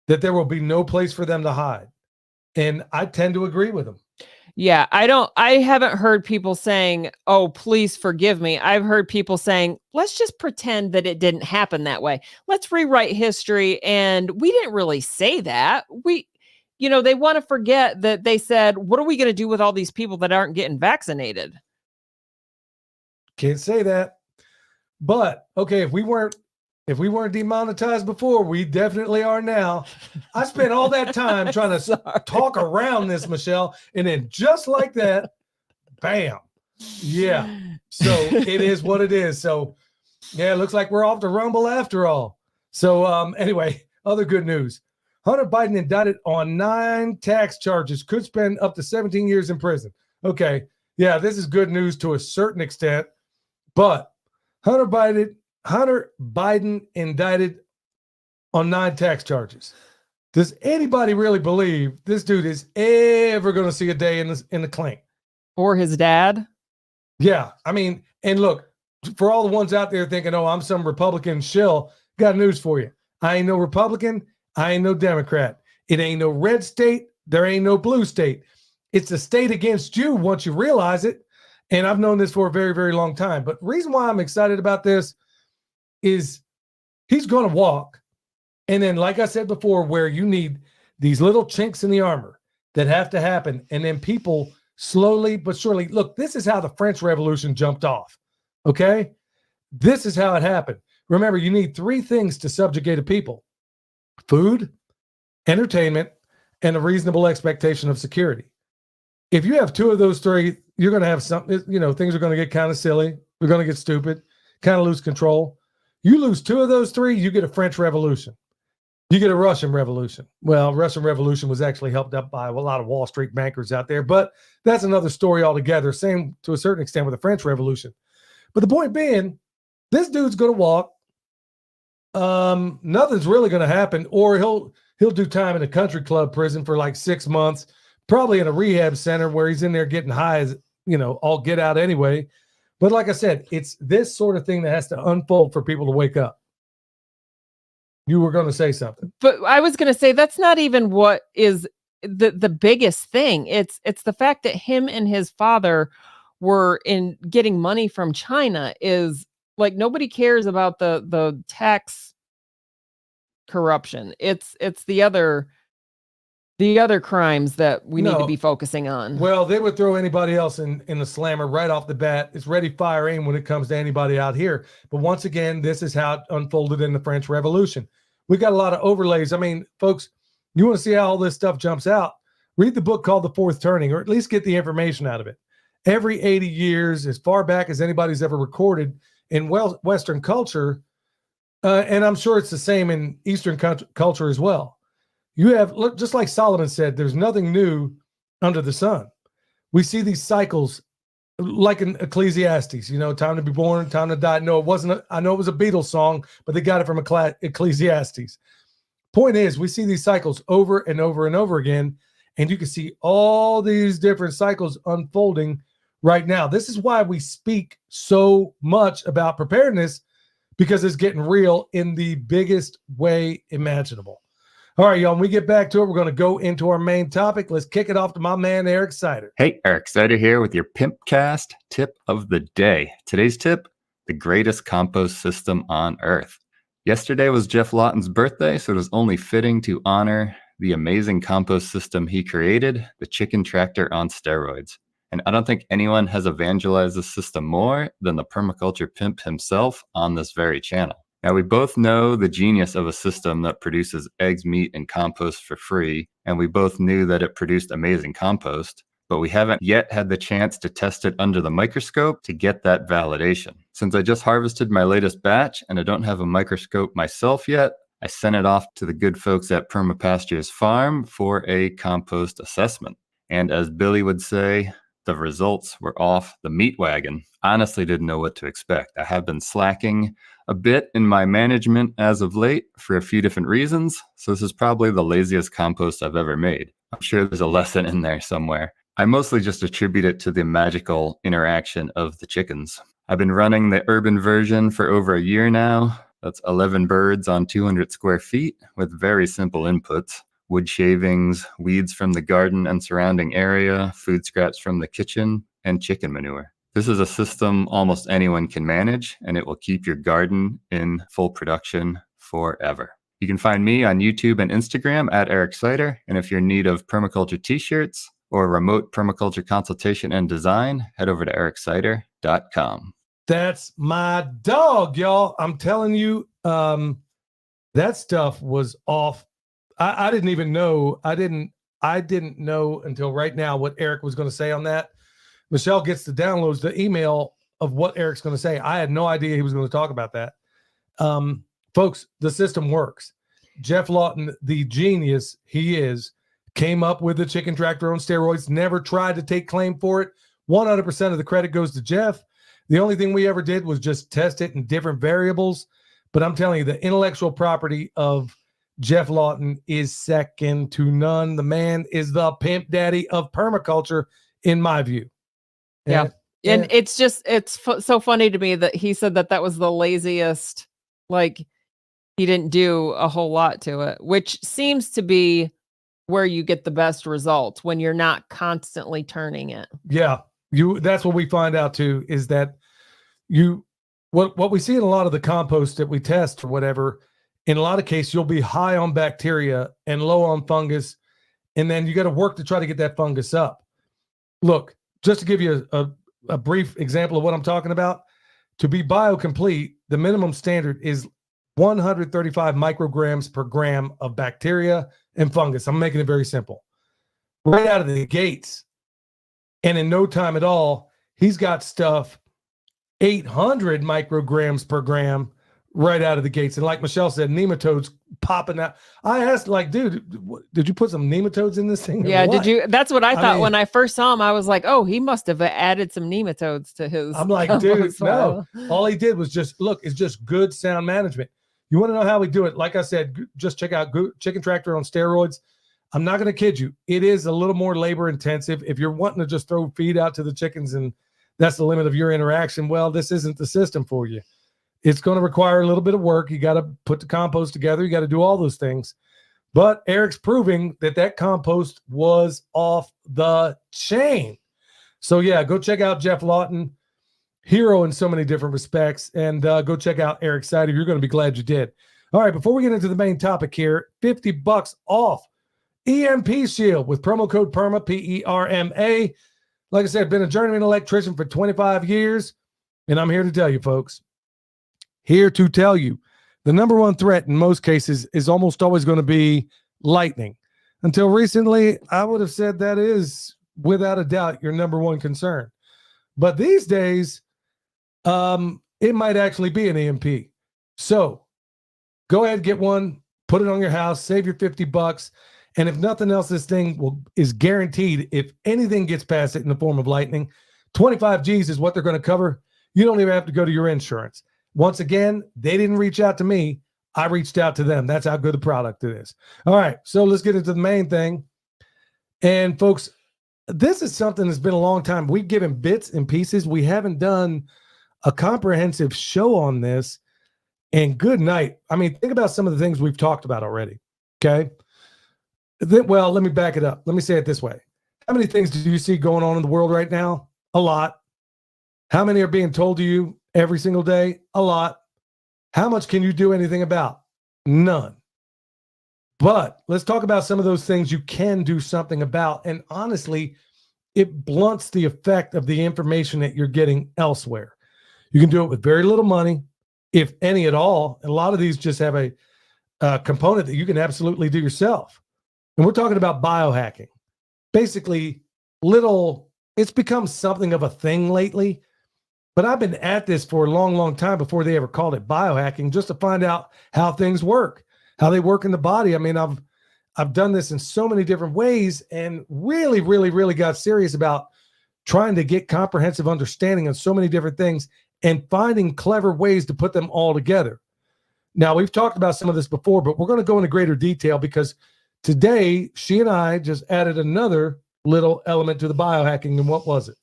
that there will be no place for them to hide. And I tend to agree with them. Yeah, I haven't heard people saying, oh, please forgive me. I've heard people saying, let's just pretend that it didn't happen that way. Let's rewrite history. And we didn't really say that. They want to forget that they said, what are we going to do with all these people that aren't getting vaccinated? Can't say that. But okay, if we weren't demonetized before, we definitely are now. I spent all that time trying to talk around this, Michelle, and then just like that, bam. Yeah. So it is what it is. So yeah, it looks like we're off to Rumble after all. So anyway, other good news. Hunter Biden indicted on 9 tax charges, could spend up to 17 years in prison. Okay. Yeah, this is good news to a certain extent, but Hunter Biden indicted on 9 tax charges. Does anybody really believe this dude is ever going to see a day in the clink? Or his dad? Yeah. I mean, and look, for all the ones out there thinking, oh, I'm some Republican shill, got news for you. I ain't no Republican. I ain't no Democrat. It ain't no red state. There ain't no blue state. It's a state against you once you realize it. And I've known this for a very, very long time. But the reason why I'm excited about this is he's going to walk. And then, like I said before, where you need these little chinks in the armor that have to happen. And then people slowly but surely, look, this is how the French Revolution jumped off. Okay? This is how it happened. Remember, you need 3 things to subjugate a people: food, entertainment, and a reasonable expectation of security. If you have 2 of those 3, you're going to have something, things are going to get kind of silly. They're going to get stupid, kind of lose control. You lose 2 of those 3, you get a French Revolution. You get a Russian Revolution. Well, Russian Revolution was actually helped up by a lot of Wall Street bankers out there, but that's another story altogether. Same to a certain extent with the French Revolution. But the point being, this dude's going to walk. Nothing's really going to happen, or he'll do time in a country club prison for like 6 months, probably in a rehab center where he's in there getting high as, all get out anyway. But like I said, it's this sort of thing that has to unfold for people to wake up. You were going to say something. But I was going to say that's not even what is the biggest thing. It's the fact that him and his father were in getting money from China. Is like nobody cares about the tax corruption. It's the other crimes that we need to be focusing on. Well, they would throw anybody else in the slammer right off the bat. It's ready, fire, aim when it comes to anybody out here. But once again, this is how it unfolded in the French Revolution. We got a lot of overlays. I mean, folks, you want to see how all this stuff jumps out? Read the book called The Fourth Turning, or at least get the information out of it. Every 80 years, as far back as anybody's ever recorded in Western culture, and I'm sure it's the same in Eastern culture as well. You have, look, just like Solomon said, there's nothing new under the sun. We see these cycles like in Ecclesiastes, time to be born, time to die. No, it wasn't. I know it was a Beatles song, but they got it from Ecclesiastes. Point is, we see these cycles over and over and over again, and you can see all these different cycles unfolding right now. This is why we speak so much about preparedness, because it's getting real in the biggest way imaginable. All right, y'all, when we get back to it, we're going to go into our main topic. Let's kick it off to my man, Eric Sider. Hey, Eric Sider here with your Pimpcast tip of the day. Today's tip, the greatest compost system on earth. Yesterday was Jeff Lawton's birthday, so it was only fitting to honor the amazing compost system he created, the chicken tractor on steroids. And I don't think anyone has evangelized this system more than the permaculture pimp himself on this very channel. Now, we both know the genius of a system that produces eggs, meat, and compost for free, and we both knew that it produced amazing compost, but we haven't yet had the chance to test it under the microscope to get that validation. Since I just harvested my latest batch and I don't have a microscope myself yet, I sent it off to the good folks at Permapastures Farm for a compost assessment. And as Billy would say, the results were off the meat wagon. Honestly, didn't know what to expect. I have been slacking a bit in my management as of late for a few different reasons, so this is probably the laziest compost I've ever made. I'm sure there's a lesson in there somewhere. I mostly just attribute it to the magical interaction of the chickens. I've been running the urban version for over a year now. That's 11 birds on 200 square feet with very simple inputs: wood shavings, weeds from the garden and surrounding area, food scraps from the kitchen, and chicken manure. This is a system almost anyone can manage, and it will keep your garden in full production forever. You can find me on YouTube and Instagram at Eric Sider, and if you're in need of permaculture t-shirts or remote permaculture consultation and design, head over to ericsider.com. That's my dog, y'all. I'm telling you, that stuff was off. I didn't even know. I didn't know until right now what Eric was going to say on that. Michelle gets the downloads, the email of what Eric's going to say. I had no idea he was going to talk about that. Folks, the system works. Jeff Lawton, the genius he is, came up with the chicken tractor on steroids, never tried to take claim for it. 100% of the credit goes to Jeff. The only thing we ever did was just test it in different variables. But I'm telling you, the intellectual property of Jeff Lawton is second to none. The man is the pimp daddy of permaculture, in my view. Yeah. And it's just, so funny to me that he said that was the laziest, like he didn't do a whole lot to it, which seems to be where you get the best results when you're not constantly turning it. Yeah. That's what we find out too, is that what we see in a lot of the compost that we test or whatever, in a lot of cases, you'll be high on bacteria and low on fungus. And then you got to work to try to get that fungus up. Look, just to give you a brief example of what I'm talking about, to be biocomplete, the minimum standard is 135 micrograms per gram of bacteria and fungus. I'm making it very simple. Right out of the gates. And in no time at all, he's got stuff 800 micrograms per gram right out of the gates. And like Michelle said, nematodes popping out. I asked, like, dude, did you put some nematodes in this thing? Yeah, did you? That's what I thought when I first saw him. I was like, oh, he must have added some nematodes to his. I'm like, dude, no. All he did was just good sound management. You want to know how we do it? Like I said, just check out Chicken Tractor on steroids. I'm not going to kid you. It is a little more labor intensive. If you're wanting to just throw feed out to the chickens and that's the limit of your interaction, well, this isn't the system for you. It's going to require a little bit of work. You got to put the compost together. You got to do all those things. But Eric's proving that compost was off the chain. So, yeah, go check out Jeff Lawton, hero in so many different respects, and go check out Eric's site. You're going to be glad you did. All right, before we get into the main topic here, $50 off EMP Shield with promo code PERMA, PERMA. Like I said, been a journeyman electrician for 25 years, and I'm here to tell you, folks, here to tell you, the number one threat in most cases is almost always going to be lightning. Until recently, I would have said that is, without a doubt, your number one concern. But these days, it might actually be an EMP. So go ahead, get one, put it on your house, save your $50. And if nothing else, this thing is guaranteed. If anything gets past it in the form of lightning, 25 G's is what they're going to cover. You don't even have to go to your insurance. Once again, they didn't reach out to me. I reached out to them. That's how good the product it is. All right, so let's get into the main thing. And folks, this is something that's been a long time. We've given bits and pieces. We haven't done a comprehensive show on this. And good night. I mean, think about some of the things we've talked about already. Okay. Well, let me back it up. Let me say it this way. How many things do you see going on in the world right now? A lot. How many are being told to you every single day? A lot. How much can you do anything about? None. But let's talk about some of those things you can do something about. And honestly, it blunts the effect of the information that you're getting elsewhere. You can do it with very little money, if any at all. And a lot of these just have a component that you can absolutely do yourself. And we're talking about biohacking. Basically, it's become something of a thing lately. But I've been at this for a long, long time before they ever called it biohacking, just to find out how things work, how they work in the body. I mean, I've done this in so many different ways and really, really, really got serious about trying to get comprehensive understanding of so many different things and finding clever ways to put them all together. Now, we've talked about some of this before, but we're going to go into greater detail because today she and I just added another little element to the biohacking. And what was it?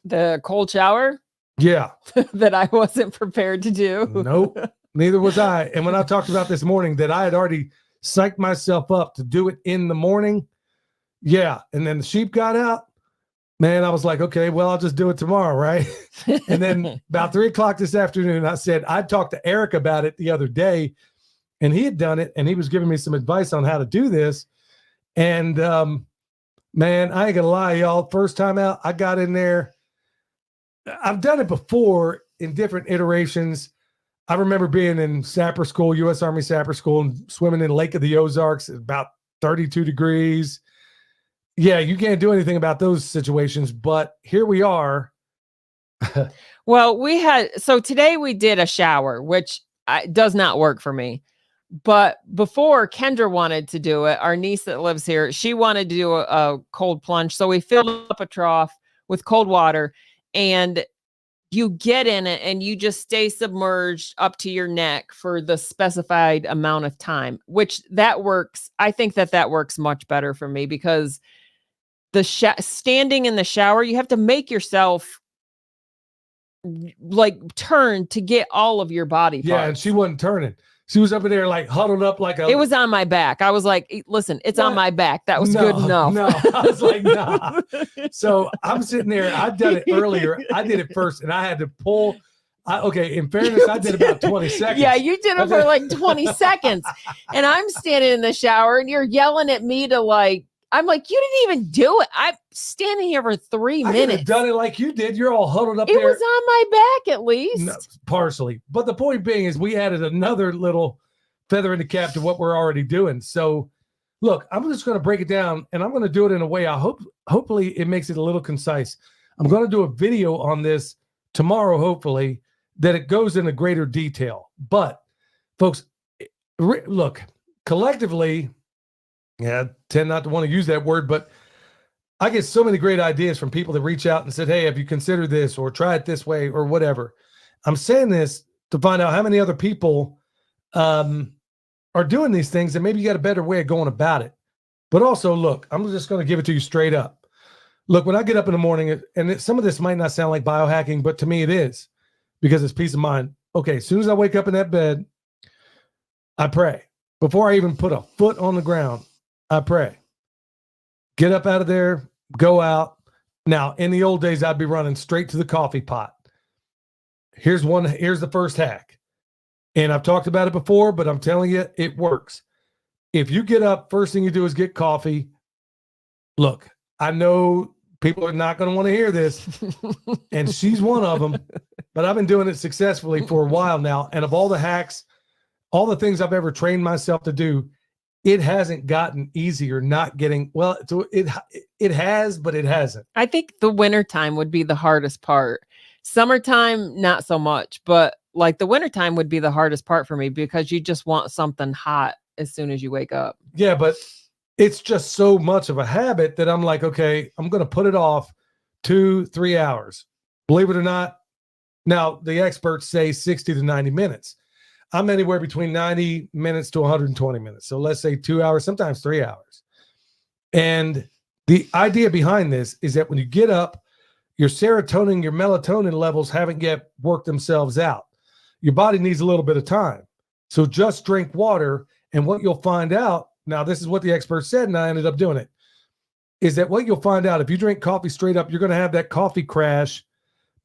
The cold shower? Yeah. That I wasn't prepared to do. Nope. Neither was I. And when I talked about this morning that I had already psyched myself up to do it in the morning. Yeah. And then the sheep got out. Man, I was like, okay, well, I'll just do it tomorrow, right? And then about 3:00 this afternoon, I said, I talked to Eric about it the other day, and he had done it, and he was giving me some advice on how to do this. And man, I ain't gonna lie, y'all. First time out, I got in there. I've done it before in different iterations. I remember being in sapper school, U.S. Army sapper school, and swimming in Lake of the Ozarks at about 32 degrees. Yeah, you can't do anything about those situations, but here we are. Well, so today we did a shower, which does not work for me. But before, Kendra wanted to do it. Our niece that lives here, she wanted to do a cold plunge. So we filled up a trough with cold water and you get in it and you just stay submerged up to your neck for the specified amount of time, which that works. I think that works much better for me because the standing in the shower, you have to make yourself like turn to get all of your body parts. Yeah, and she wasn't turning. She was up in there like huddled up like a. It was on my back. I was like, listen, it's on my back. That was good enough. No, I was like, nah. So I'm sitting there. I'd done it earlier. I did it first, and I had to pull. Okay, in fairness, I did about 20 seconds. Yeah, you did it for like 20 seconds. And I'm standing in the shower and you're yelling at me to like, I'm like, you didn't even do it. I'm standing here for 3 minutes. I could have done it like you did. You're all huddled up it there. It was on my back at least. No, partially. But the point being is we added another little feather in the cap to what we're already doing. So look, I'm just going to break it down and I'm going to do it in a way hopefully it makes it a little concise. I'm going to do a video on this tomorrow, hopefully, that it goes into greater detail. But folks, look, collectively, I tend not to want to use that word, but I get so many great ideas from people that reach out and said, hey, have you considered this or try it this way or whatever? I'm saying this to find out how many other people are doing these things and maybe you got a better way of going about it. But also, look, I'm just going to give it to you straight up. Look, when I get up in the morning, and some of this might not sound like biohacking, but to me it is because it's peace of mind. Okay, as soon as I wake up in that bed, I pray. Before I even put a foot on the ground, I pray. Get up out of there, go out. Now, in the old days, I'd be running straight to the coffee pot. Here's the first hack. And I've talked about it before, but I'm telling you, it works. If you get up, first thing you do is get coffee. Look, I know people are not going to want to hear this, and she's one of them, but I've been doing it successfully for a while now. And of all the hacks, all the things I've ever trained myself to do, it hasn't gotten easier not getting, well, it has, but it hasn't. I think the wintertime would be the hardest part. Summertime, not so much, but like the wintertime would be the hardest part for me because you just want something hot as soon as you wake up. Yeah, but it's just so much of a habit that I'm like, okay, I'm going to put it off 2-3 hours. Believe it or not. Now, the experts say 60 to 90 minutes. I'm anywhere between 90 minutes to 120 minutes. So let's say 2 hours, sometimes 3 hours. And the idea behind this is that when you get up, your serotonin, your melatonin levels haven't yet worked themselves out. Your body needs a little bit of time. So just drink water. And what you'll find out, now this is what the expert said, and I ended up doing it, is that what you'll find out, if you drink coffee straight up, you're going to have that coffee crash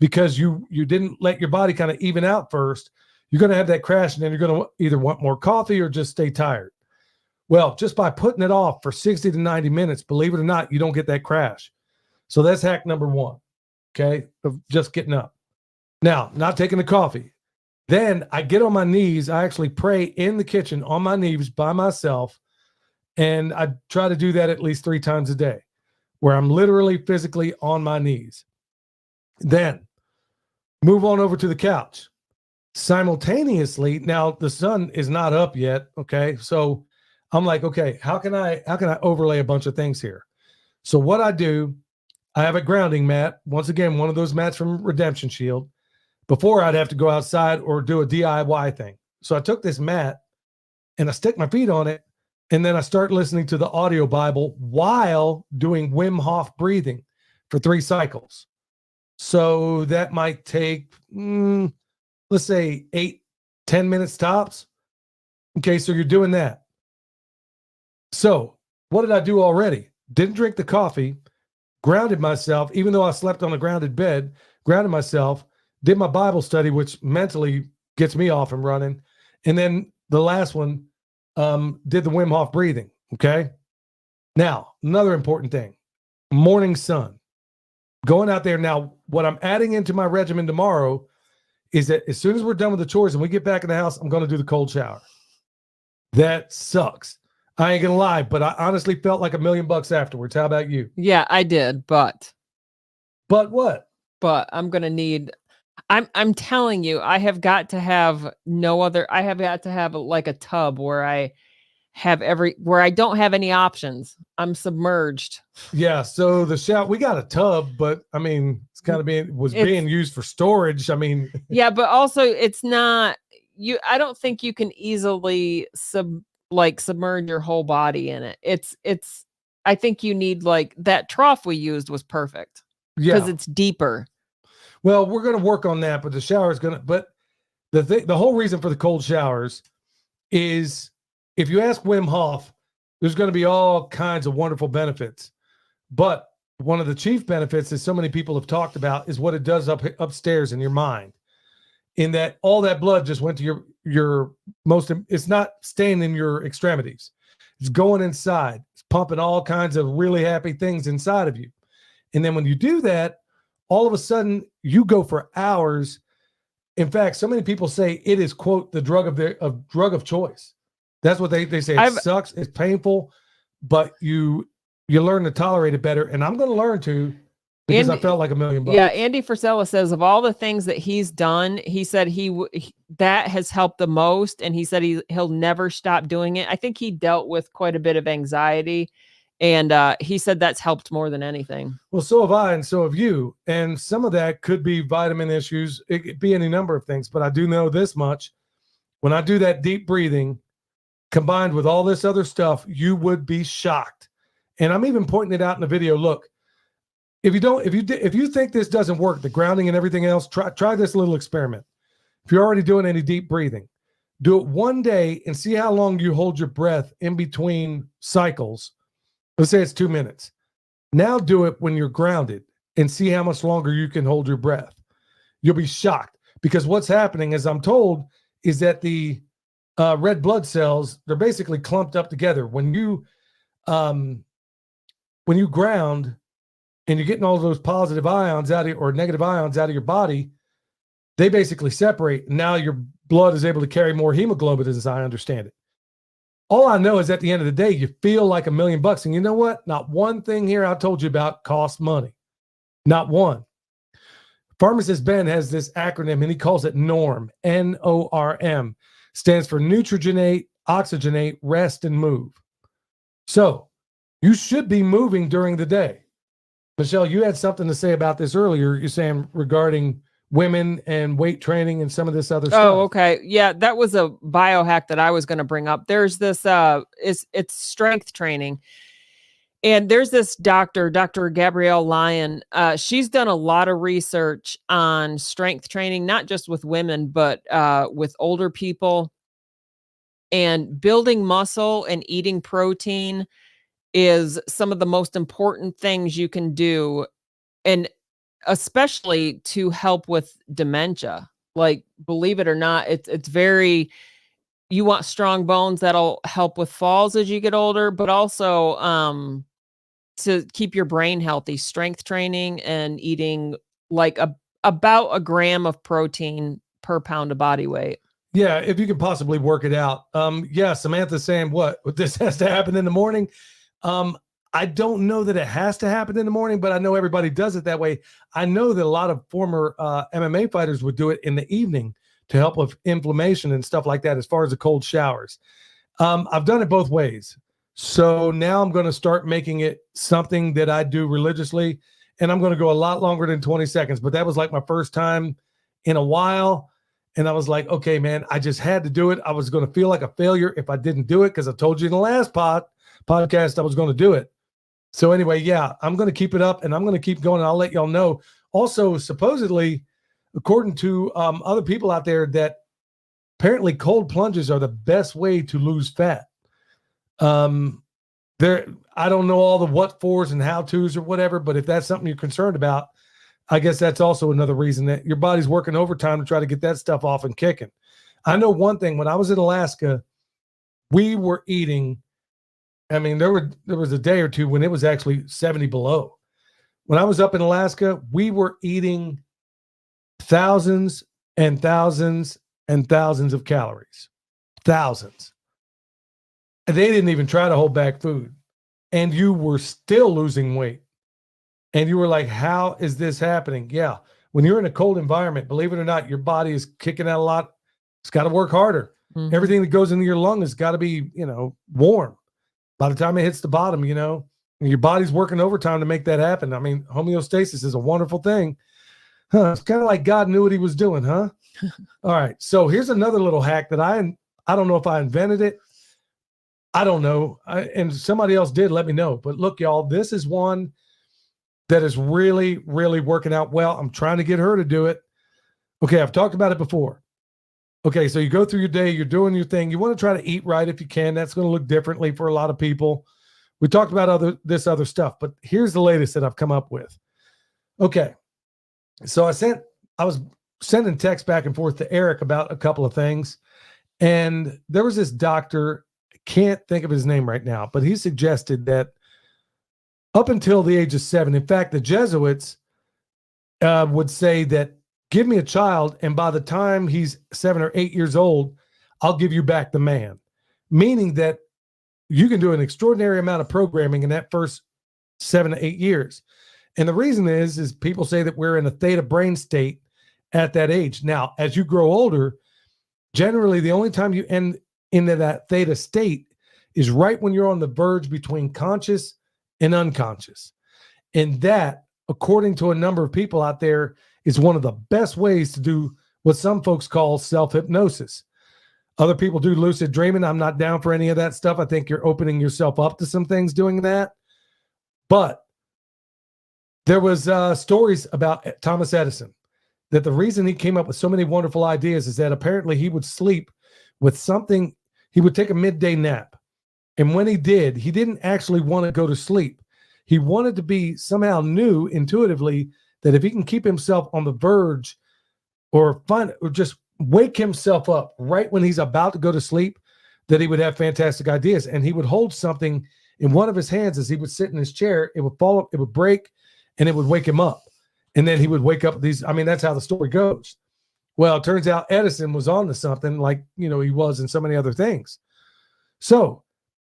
because you didn't let your body kind of even out first. You're going to have that crash, and then you're going to either want more coffee or just stay tired. Well, just by putting it off for 60 to 90 minutes, believe it or not, you don't get that crash. So that's hack number one, okay, of just getting up. Now, not taking the coffee. Then I get on my knees. I actually pray in the kitchen on my knees by myself, and I try to do that at least 3 times a day, where I'm literally physically on my knees. Then move on over to the couch. Simultaneously, now the sun is not up yet, okay? So I'm like, okay, how can I overlay a bunch of things here? So what I do, I have a grounding mat. Once again, one of those mats from Redemption Shield. Before I'd have to go outside or do a DIY thing. So I took this mat and I stick my feet on it, and then I start listening to the audio Bible while doing Wim Hof breathing for 3 cycles. So that might take, let's say 8-10 minutes tops. Okay, so you're doing that. So what did I do already? Didn't drink the coffee, grounded myself, even though I slept on a grounded bed, grounded myself, did my Bible study, which mentally gets me off and running. And then the last one, did the Wim Hof breathing. Okay. Now, another important thing, morning sun, going out there. Now, what I'm adding into my regimen tomorrow is that as soon as we're done with the chores and we get back in the house, I'm going to do the cold shower. That sucks. I ain't going to lie, but I honestly felt like $1 million afterwards. How about you? Yeah, I did. But what? But I'm going to need, I'm telling you, I have got to have I have got to have like a tub where where I don't have any options. I'm submerged. Yeah. So the shower, we got a tub, but I mean, it's kind of being used for storage. I mean, yeah, but also it's not I don't think you can easily submerge your whole body in it. I think you need like that trough we used was perfect because it's deeper. Well, we're going to work on that, but the shower is but the whole reason for the cold showers is if you ask Wim Hof, there's going to be all kinds of wonderful benefits. But one of the chief benefits that so many people have talked about is what it does upstairs in your mind, in that all that blood just went to your it's not staying in your extremities. It's going inside. It's pumping all kinds of really happy things inside of you. And then when you do that, all of a sudden you go for hours. In fact, so many people say it is, quote, the drug of choice. That's what they say. It sucks. It's painful, but you learn to tolerate it better. And I'm going to learn to, because I felt like $1 million. Yeah. Andy Frisella says of all the things that he's done, he said that has helped the most. And he said he'll never stop doing it. I think he dealt with quite a bit of anxiety. And he said that's helped more than anything. Well, so have I, and so have you. And some of that could be vitamin issues. It could be any number of things. But I do know this much. When I do that deep breathing, combined with all this other stuff, you would be shocked. And I'm even pointing it out in the video. Look, if you think this doesn't work, the grounding and everything else, try this little experiment. If you're already doing any deep breathing, do it one day and see how long you hold your breath in between cycles. Let's say it's 2 minutes. Now do it when you're grounded and see how much longer you can hold your breath. You'll be shocked, because what's happening, as I'm told, is that the red blood cells, they're basically clumped up together. When you ground and you're getting all those positive ions out of or negative ions out of your body, they basically separate. Now your blood is able to carry more hemoglobin, as I understand it. All I know is at the end of the day, you feel like $1 million. And you know what? Not one thing here I told you about costs money. Not one. Pharmacist Ben has this acronym, and he calls it NORM, N-O-R-M. Stands for nutrigenate, oxygenate, rest, and move. So you should be moving during the day. Michelle, you had something to say about this earlier. You're saying regarding women and weight training and some of this other stuff. Oh, okay. Yeah, that was a biohack that I was going to bring up. There's this, it's strength training. And there's this Dr. Gabrielle Lyon. She's done a lot of research on strength training, not just with women, but with older people. And building muscle and eating protein is some of the most important things you can do. And especially to help with dementia. Like, believe it or not, it's very, you want strong bones that'll help with falls as you get older, but also to keep your brain healthy. Strength training and eating like about 1 gram of protein per pound of body weight. Yeah, if you can possibly work it out. Yeah, Samantha's saying what this has to happen in the morning. I don't know that it has to happen in the morning, but I know everybody does it that way. I know that a lot of former MMA fighters would do it in the evening to help with inflammation and stuff like that, as far as the cold showers. I've done it both ways. So now I'm going to start making it something that I do religiously, and I'm going to go a lot longer than 20 seconds. But that was like my first time in a while. And I was like, okay, man, I just had to do it. I was going to feel like a failure if I didn't do it, because I told you in the last podcast I was going to do it. So anyway, yeah, I'm going to keep it up, and I'm going to keep going, and I'll let y'all know. Also, supposedly, according to other people out there, that apparently cold plunges are the best way to lose fat. I don't know all the what fors and how to's or whatever, but if that's something you're concerned about, I guess that's also another reason that your body's working overtime to try to get that stuff off and kicking. I know one thing, when I was in Alaska, we were eating, I mean, there was a day or two when it was actually 70 below. When I was up in Alaska, we were eating thousands and thousands and thousands of calories. Thousands. And they didn't even try to hold back food. And you were still losing weight. And you were like, how is this happening? Yeah. When you're in a cold environment, believe it or not, your body is kicking out a lot. It's got to work harder. Mhm. Everything that goes into your lung has got to be, warm. By the time it hits the bottom, your body's working overtime to make that happen. I mean, homeostasis is a wonderful thing. It's kind of like God knew what he was doing, huh? All right. So here's another little hack that I don't know if I invented it. I don't know. And somebody else did, let me know. But look, y'all, this is one that is really, really working out well. I'm trying to get her to do it. Okay, I've talked about it before. Okay, so you go through your day, you're doing your thing. You want to try to eat right if you can. That's going to look differently for a lot of people. We talked about this other stuff, but here's the latest that I've come up with. Okay, so I was sending texts back and forth to Eric about a couple of things, and there was this doctor, I can't think of his name right now, but he suggested that up until the age of 7, in fact, the Jesuits would say that give me a child, and by the time he's 7 or 8 years old, I'll give you back the man. Meaning that you can do an extraordinary amount of programming in that first 7 to 8 years. And the reason is people say that we're in a theta brain state at that age. Now, as you grow older, generally the only time you end into that theta state is right when you're on the verge between conscious and unconscious. And that, according to a number of people out there, is one of the best ways to do what some folks call self-hypnosis. Other people do lucid dreaming. I'm not down for any of that stuff. I think you're opening yourself up to some things doing that. But there was stories about Thomas Edison, that the reason he came up with so many wonderful ideas is that apparently he would sleep with something. He would take a midday nap. And when he did, he didn't actually want to go to sleep. He wanted to be somehow knew intuitively that if he can keep himself on the verge or just wake himself up right when he's about to go to sleep, that he would have fantastic ideas. And he would hold something in one of his hands as he would sit in his chair. It would fall, it would break, and it would wake him up. And then he would wake up that's how the story goes. Well, it turns out Edison was on to something like, he was in so many other things. So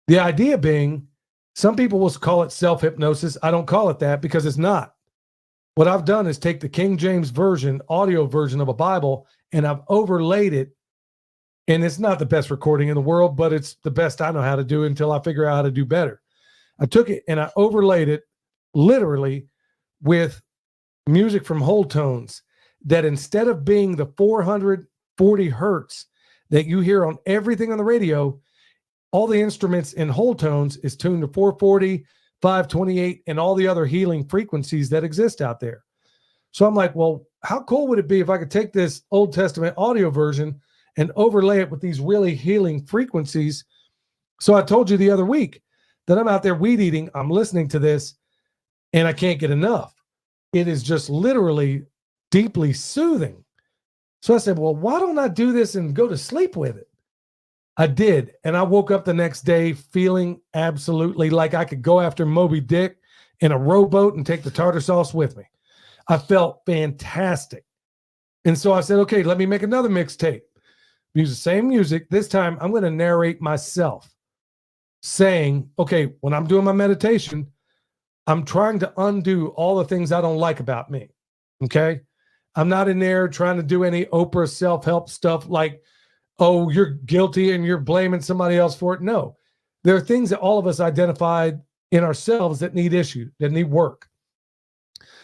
the idea being, some people will call it self-hypnosis. I don't call it that because it's not. What I've done is take the King James version, audio version of a Bible, and I've overlaid it. And it's not the best recording in the world, but it's the best I know how to do until I figure out how to do better. I took it and I overlaid it literally with music from whole tones that instead of being the 440 hertz that you hear on everything on the radio, all the instruments in whole tones is tuned to 440, 528, and all the other healing frequencies that exist out there. So I'm like, well, how cool would it be if I could take this Old Testament audio version and overlay it with these really healing frequencies? So I told you the other week that I'm out there weed eating, I'm listening to this, and I can't get enough. It is just literally deeply soothing. So I said, well, why don't I do this and go to sleep with it? I did. And I woke up the next day feeling absolutely like I could go after Moby Dick in a rowboat and take the tartar sauce with me. I felt fantastic. And so I said, okay, let me make another mixtape. Use the same music. This time I'm going to narrate myself saying, okay, when I'm doing my meditation, I'm trying to undo all the things I don't like about me. Okay. I'm not in there trying to do any Oprah self-help stuff like, oh, you're guilty and you're blaming somebody else for it. No, there are things that all of us identified in ourselves that need issue, that need work.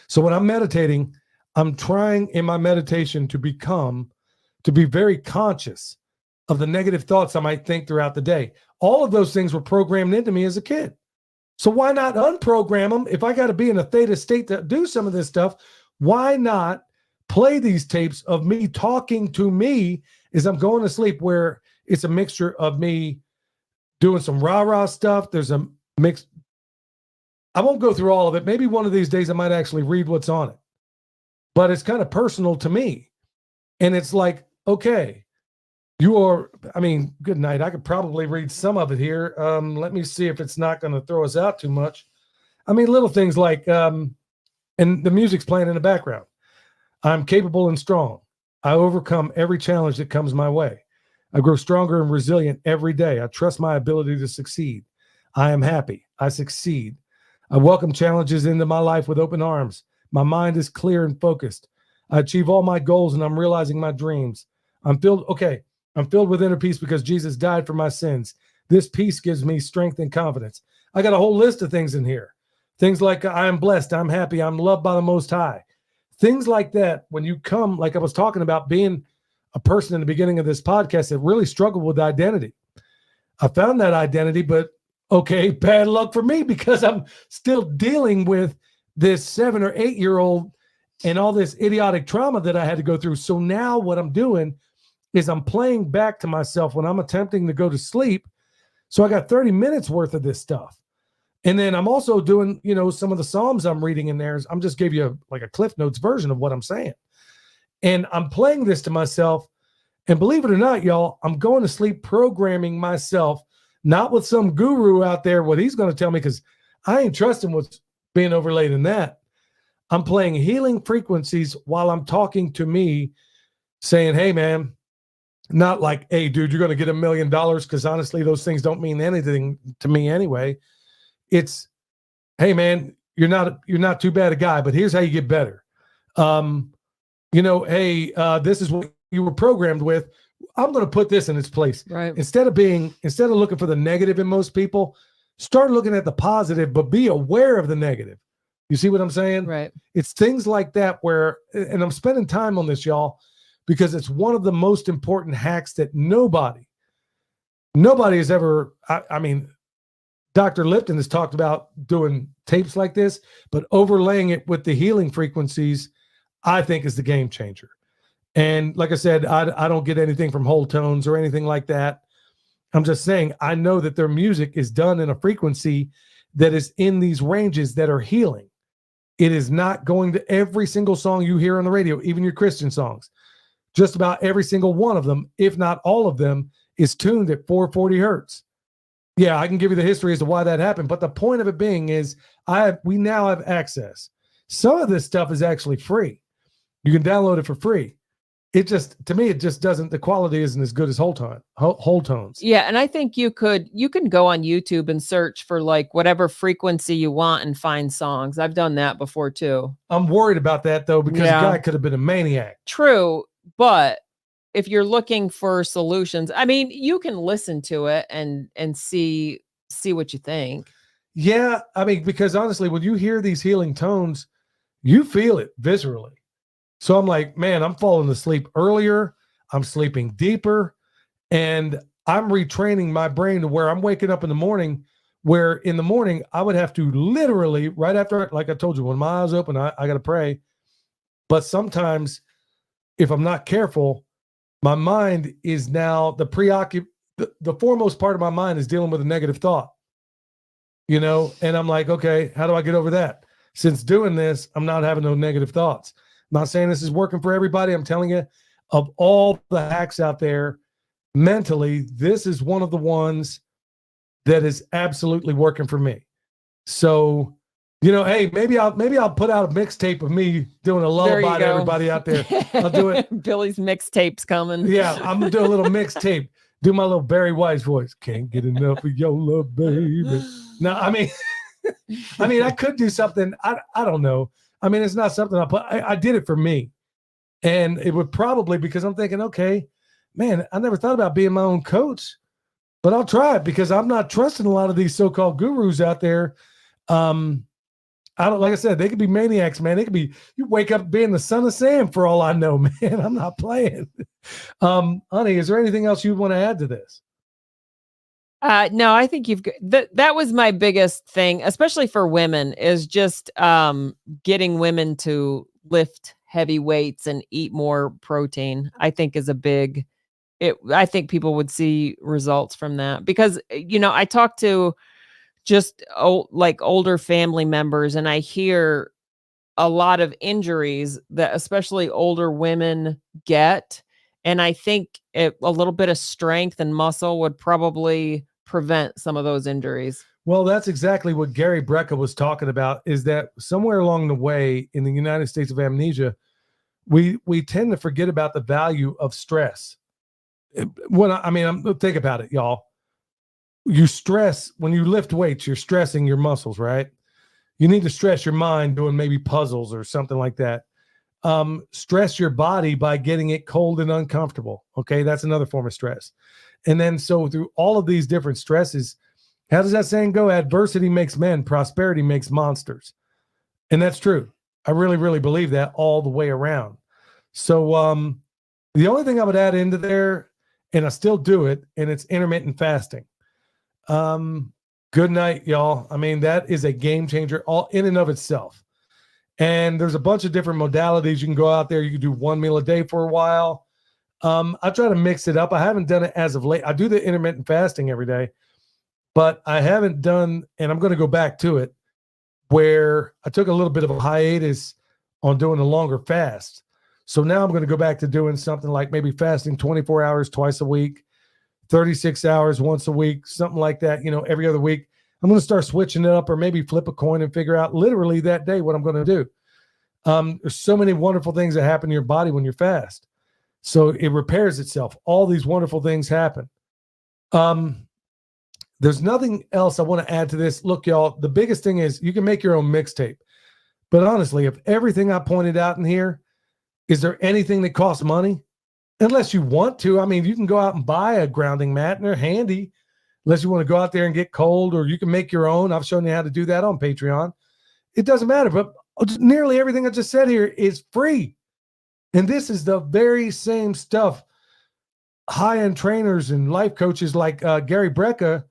So when I'm meditating, I'm trying in my meditation to be very conscious of the negative thoughts I might think throughout the day. All of those things were programmed into me as a kid. So why not unprogram them? If I got to be in a theta state to do some of this stuff, why not play these tapes of me talking to me as I'm going to sleep, where it's a mixture of me doing some rah-rah stuff. There's a mix. I won't go through all of it. Maybe one of these days I might actually read what's on it. But it's kind of personal to me. And it's like, okay, good night. I could probably read some of it here. Let me see if it's not going to throw us out too much. Little things like, and the music's playing in the background. I'm capable and strong. I overcome every challenge that comes my way. I grow stronger and resilient every day. I trust my ability to succeed. I am happy. I succeed. I welcome challenges into my life with open arms. My mind is clear and focused. I achieve all my goals and I'm realizing my dreams. I'm filled. Okay. I'm filled with inner peace because Jesus died for my sins. This peace gives me strength and confidence. I got a whole list of things in here. Things like I am blessed, I'm happy, I'm loved by the Most High. Things like that, when you come, like I was talking about being a person in the beginning of this podcast that really struggled with identity. I found that identity, but okay, bad luck for me because I'm still dealing with this 7 or 8 year old and all this idiotic trauma that I had to go through. So now what I'm doing is I'm playing back to myself when I'm attempting to go to sleep. So I got 30 minutes worth of this stuff. And then I'm also doing, some of the Psalms I'm reading in there. I'm just gave you like a Cliff Notes version of what I'm saying. And I'm playing this to myself. And believe it or not, y'all, I'm going to sleep programming myself, not with some guru out there, what he's going to tell me, because I ain't trusting what's being overlaid in that. I'm playing healing frequencies while I'm talking to me, saying, hey, man, not like, hey, dude, you're going to get $1 million, because honestly, those things don't mean anything to me anyway. It's, hey, man, you're not too bad a guy, but here's how you get better. Hey, this is what you were programmed with. I'm going to put this in its place. Right. Instead of looking for the negative in most people, start looking at the positive, but be aware of the negative. You see what I'm saying? Right. It's things like that where, and I'm spending time on this, y'all, because it's one of the most important hacks that nobody has ever, I mean, Dr. Lipton has talked about doing tapes like this, but overlaying it with the healing frequencies, I think is the game changer. And like I said, I don't get anything from whole tones or anything like that. I'm just saying, I know that their music is done in a frequency that is in these ranges that are healing. It is not going to every single song you hear on the radio, even your Christian songs. Just about every single one of them, if not all of them, is tuned at 440 hertz. Yeah, I can give you the history as to why that happened. But the point of it being is we now have access. Some of this stuff is actually free. You can download it for free. It just, to me, it just doesn't, the quality isn't as good as whole tones. Yeah. And I think you can go on YouTube and search for like whatever frequency you want and find songs. I've done that before too. I'm worried about that though, because the guy could have been a maniac. True. But if you're looking for solutions, I mean, you can listen to it and see what you think. Yeah. I mean, because honestly, when you hear these healing tones, you feel it viscerally. So I'm like, man, I'm falling asleep earlier. I'm sleeping deeper. And I'm retraining my brain to where I'm waking up in the morning, where in the morning I would have to literally, right after, like I told you, when my eyes open, I got to pray. But sometimes if I'm not careful, my mind is now the foremost part of my mind is dealing with a negative thought, and I'm like, okay, how do I get over that? Since doing this, I'm not having no negative thoughts. I'm not saying this is working for everybody. I'm telling you, of all the hacks out there, mentally, this is one of the ones that is absolutely working for me. So, hey, maybe I'll put out a mixtape of me doing a lullaby to everybody out there. I'll do it. Billy's mixtape's coming. Yeah, I'm gonna do a little mixtape. Do my little Barry White's voice. Can't get enough of your love, baby. No, I mean, I could do something. I don't know. I mean, it's not something I did it for me. And it would probably, because I'm thinking, okay, man, I never thought about being my own coach, but I'll try it because I'm not trusting a lot of these so-called gurus out there. Like I said, they could be maniacs, man. They could be, you wake up being the son of Sam for all I know, man. I'm not playing. Honey, is there anything else you want to add to this? No, I think that was my biggest thing, especially for women, is just getting women to lift heavy weights and eat more protein. I think is I think people would see results from that because, I talk to just older family members and I hear a lot of injuries that especially older women get. And I think a little bit of strength and muscle would probably prevent some of those injuries. Well, that's exactly what Gary Brecka was talking about, is that somewhere along the way in the United States of Amnesia, we tend to forget about the value of stress. Think about it, y'all. You stress, when you lift weights, you're stressing your muscles, right? You need to stress your mind doing maybe puzzles or something like that. stress your body by getting it cold and uncomfortable. Okay, that's another form of stress. And then so through all of these different stresses, how does that saying go? Adversity makes men, prosperity makes monsters. And that's true. I really, really believe that all the way around. So the only thing I would add into there, and I still do it, and it's intermittent fasting. Good night, y'all. I mean, that is a game changer all in and of itself. And there's a bunch of different modalities. You can go out there. You can do one meal a day for a while. I try to mix it up. I haven't done it as of late. I do the intermittent fasting every day, but I haven't done, and I'm going to go back to it, where I took a little bit of a hiatus on doing a longer fast. So now I'm going to go back to doing something like maybe fasting 24 hours twice a week, 36 hours once a week, something like that, every other week. I'm going to start switching it up, or maybe flip a coin and figure out literally that day what I'm going to do. There's so many wonderful things that happen in your body when you're fast. So it repairs itself. All these wonderful things happen. There's nothing else I want to add to this. Look, y'all, the biggest thing is you can make your own mixtape. But honestly, if everything I pointed out in here, is there anything that costs money? Unless you want to. I mean, you can go out and buy a grounding mat, and they're handy. Unless you want to go out there and get cold, or you can make your own. I've shown you how to do that on Patreon. It doesn't matter. But nearly everything I just said here is free. And this is the very same stuff high-end trainers and life coaches like Gary Brecka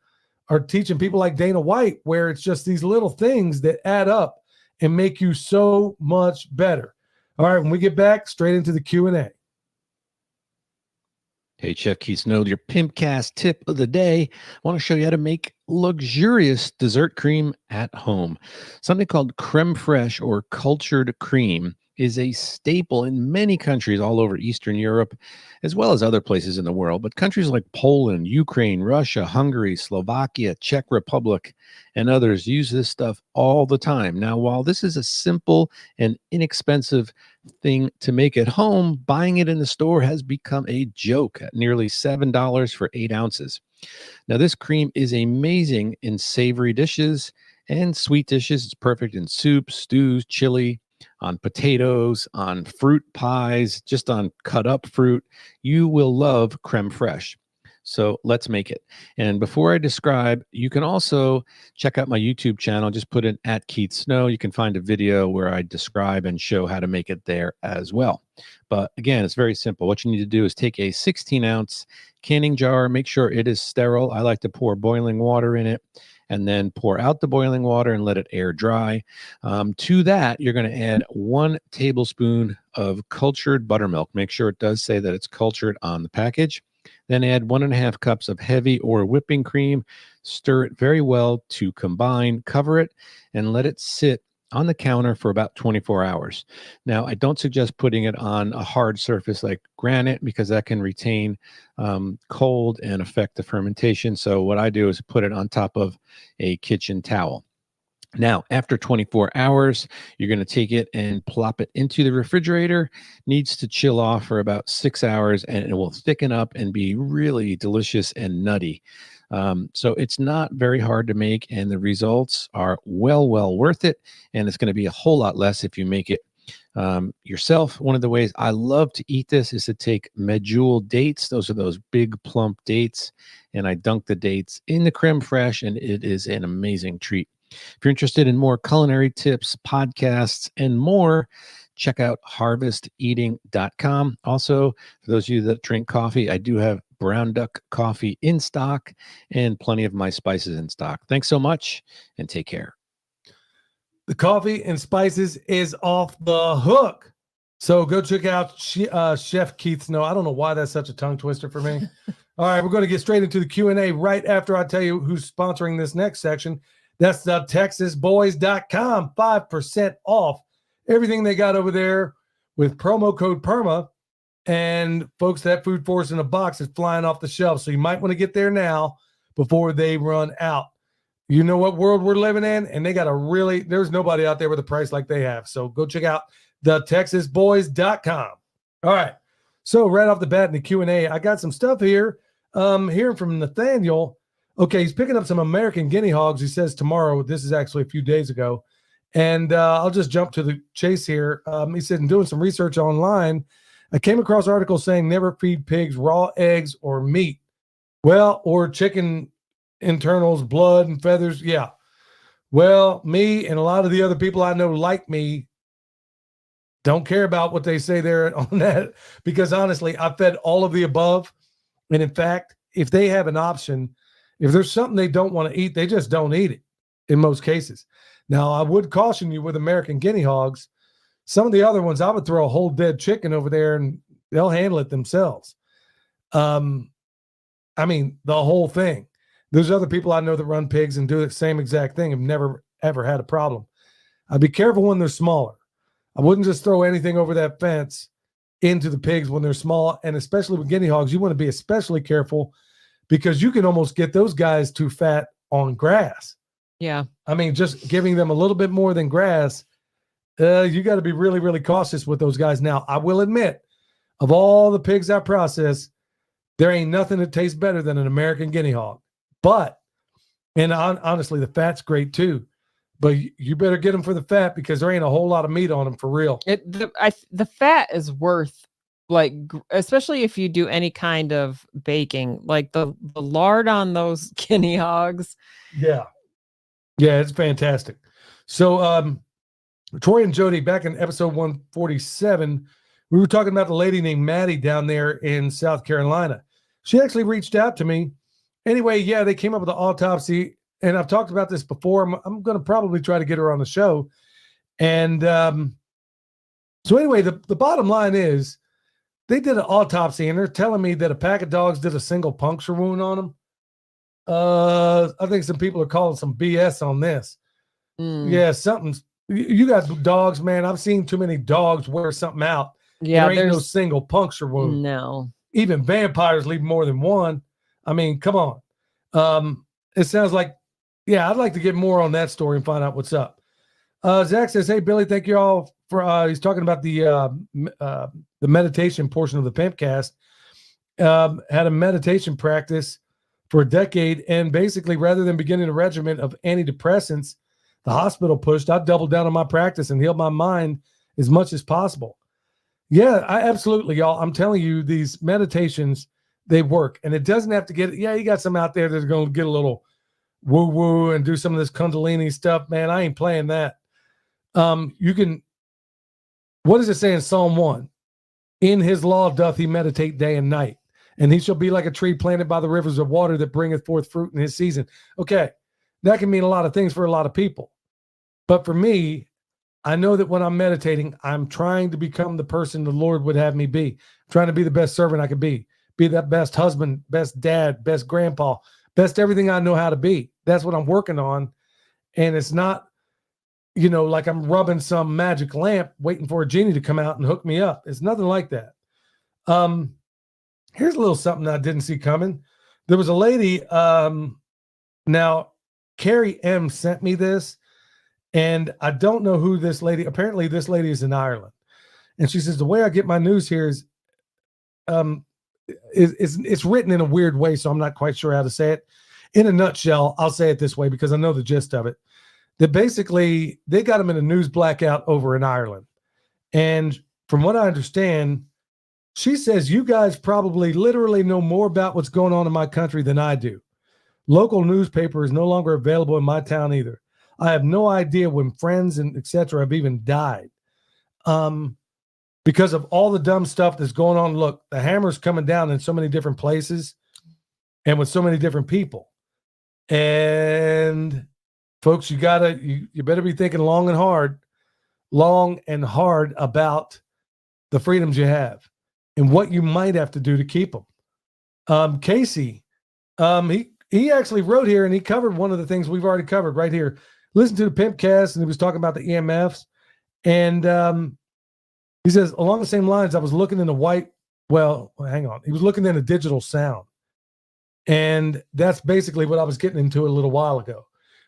are teaching people like Dana White, where it's just these little things that add up and make you so much better. All right, when we get back, straight into the Q&A. Hey, Chef Keith Snow, your Pimpcast tip of the day. I want to show you how to make luxurious dessert cream at home. Something called Creme Fraiche, or cultured cream, is a staple in many countries all over Eastern Europe, as well as other places in the world. But countries like Poland, Ukraine, Russia, Hungary, Slovakia, Czech Republic, and others use this stuff all the time. Now, while this is a simple and inexpensive thing to make at home, buying it in the store has become a joke at nearly $7 for 8 ounces. Now, this cream is amazing in savory dishes and sweet dishes. It's perfect in soups, stews, chili, on potatoes, on fruit pies, just on cut up fruit. You will love Creme Fraiche. So let's make it. And before I describe, you can also check out my YouTube channel. Just put in @KeithSnow. You can find a video where I describe and show how to make it there as well. But again, it's very simple. What you need to do is take a 16-ounce canning jar, make sure it is sterile. I like to pour boiling water in it, and then pour out the boiling water and let it air dry. To that, you're going to add 1 tablespoon of cultured buttermilk. Make sure it does say that it's cultured on the package. Then add 1.5 cups of heavy or whipping cream. Stir it very well to combine. Cover it and let it sit on the counter for about 24 hours. Now, I don't suggest putting it on a hard surface like granite, because that can retain cold and affect the fermentation. So what I do is put it on top of a kitchen towel. Now, after 24 hours, you're going to take it and plop it into the refrigerator. Needs to chill off for about 6 hours, and it will thicken up and be really delicious and nutty. So it's not very hard to make, and the results are well worth it. And it's going to be a whole lot less if you make it yourself. One of the ways I love to eat this is to take medjool dates. Those are those big plump dates, and I dunk the dates in the creme fraiche, and it is an amazing treat. If you're interested in more culinary tips, podcasts, and more, check out harvesteating.com. Also, for those of you that drink coffee, I do have Brown Duck coffee in stock and plenty of my spices in stock. Thanks so much, and take care. The coffee and spices is off the hook. So go check out Chef Keith Snow. I don't know why that's such a tongue twister for me. All right, we're going to get straight into the Q&A right after I tell you who's sponsoring this next section. That's the TexasBoys.com, 5% off everything they got over there with promo code PERMA. And folks, that Food Force in a box is flying off the shelf. So you might want to get there now before they run out. You know what world we're living in, and they got there's nobody out there with a price like they have. So go check out the TexasBoys.com. All right. So right off the bat in the Q&A, I got some stuff here. Hearing from Nathaniel. Okay, he's picking up some American guinea hogs. He says tomorrow. This is actually a few days ago. And I'll just jump to the chase here. He said, in doing some research online, I came across articles saying never feed pigs raw eggs or meat. Well, or chicken internals, blood and feathers. Yeah. Well, me and a lot of the other people I know like me don't care about what they say there on that, because honestly, I fed all of the above. And in fact, if they have an option, if there's something they don't want to eat, they just don't eat it in most cases. Now, I would caution you with American guinea hogs. Some of the other ones, I would throw a whole dead chicken over there and they'll handle it themselves. I mean, the whole thing. There's other people I know that run pigs and do the same exact thing, have never, ever had a problem. I'd be careful when they're smaller. I wouldn't just throw anything over that fence into the pigs when they're small. And especially with guinea hogs, you want to be especially careful because you can almost get those guys too fat on grass. Yeah. I mean, just giving them a little bit more than grass, you got to be really, really cautious with those guys. Now, I will admit, of all the pigs I process, there ain't nothing that tastes better than an American guinea hog. But, and honestly, the fat's great too. But you better get them for the fat because there ain't a whole lot of meat on them for real. The fat is worth, like, especially if you do any kind of baking, like the lard on those guinea hogs. Yeah. Yeah, it's fantastic. So, Troy and Jody, back in episode 147, we were talking about the lady named Maddie down there in South Carolina. She actually reached out to me. Anyway, yeah, they came up with an autopsy. And I've talked about this before. I'm going to probably try to get her on the show. And so anyway, the bottom line is they did an autopsy and they're telling me that a pack of dogs did a single puncture wound on them. I think some people are calling some BS on this. Yeah, something's, you got dogs, man. I've seen too many dogs wear something out. Yeah, there ain't no single puncture wound. No. Even Even vampires leave more than one. I mean, come on. It sounds like, yeah, I'd like to get more on that story and find out what's up. Zach says, hey, Billy, thank you all for, he's talking about the meditation portion of the Pimpcast. Had a meditation practice for a decade. And basically, rather than beginning a regimen of antidepressants, the hospital pushed, I doubled down on my practice and healed my mind as much as possible. Yeah, absolutely, y'all. I'm telling you, these meditations, they work. And it doesn't have to get, yeah, you got some out there that are going to get a little woo-woo and do some of this Kundalini stuff, man. I ain't playing that. You can, what does it say in Psalm 1? In his law doth he meditate day and night, and he shall be like a tree planted by the rivers of water that bringeth forth fruit in his season. Okay, that can mean a lot of things for a lot of people. But for me, I know that when I'm meditating, I'm trying to become the person the Lord would have me be. I'm trying to be the best servant I could be that best husband, best dad, best grandpa, best everything I know how to be. That's what I'm working on. And it's not, you know, like I'm rubbing some magic lamp waiting for a genie to come out and hook me up. It's nothing like that. Here's a little something I didn't see coming. There was a lady, now Carrie M sent me this, and I don't know who this lady, apparently this lady is in Ireland. And she says, the way I get my news here is, it's written in a weird way, so I'm not quite sure how to say it. In a nutshell, I'll say it this way because I know the gist of it. That basically they got him in a news blackout over in Ireland. And from what I understand, she says, you guys probably literally know more about what's going on in my country than I do. Local newspaper is no longer available in my town either. I have no idea when friends and etc. have even died. Because of all the dumb stuff that's going on. Look, the hammer's coming down in so many different places and with so many different people. And folks, you better be thinking long and hard about the freedoms you have and what you might have to do to keep them. Casey, he actually wrote here and he covered one of the things we've already covered right here. Listen to the Pimpcast, and he was talking about the EMFs. And he says, along the same lines, I was looking in the he was looking in a digital sound. And that's basically what I was getting into a little while ago.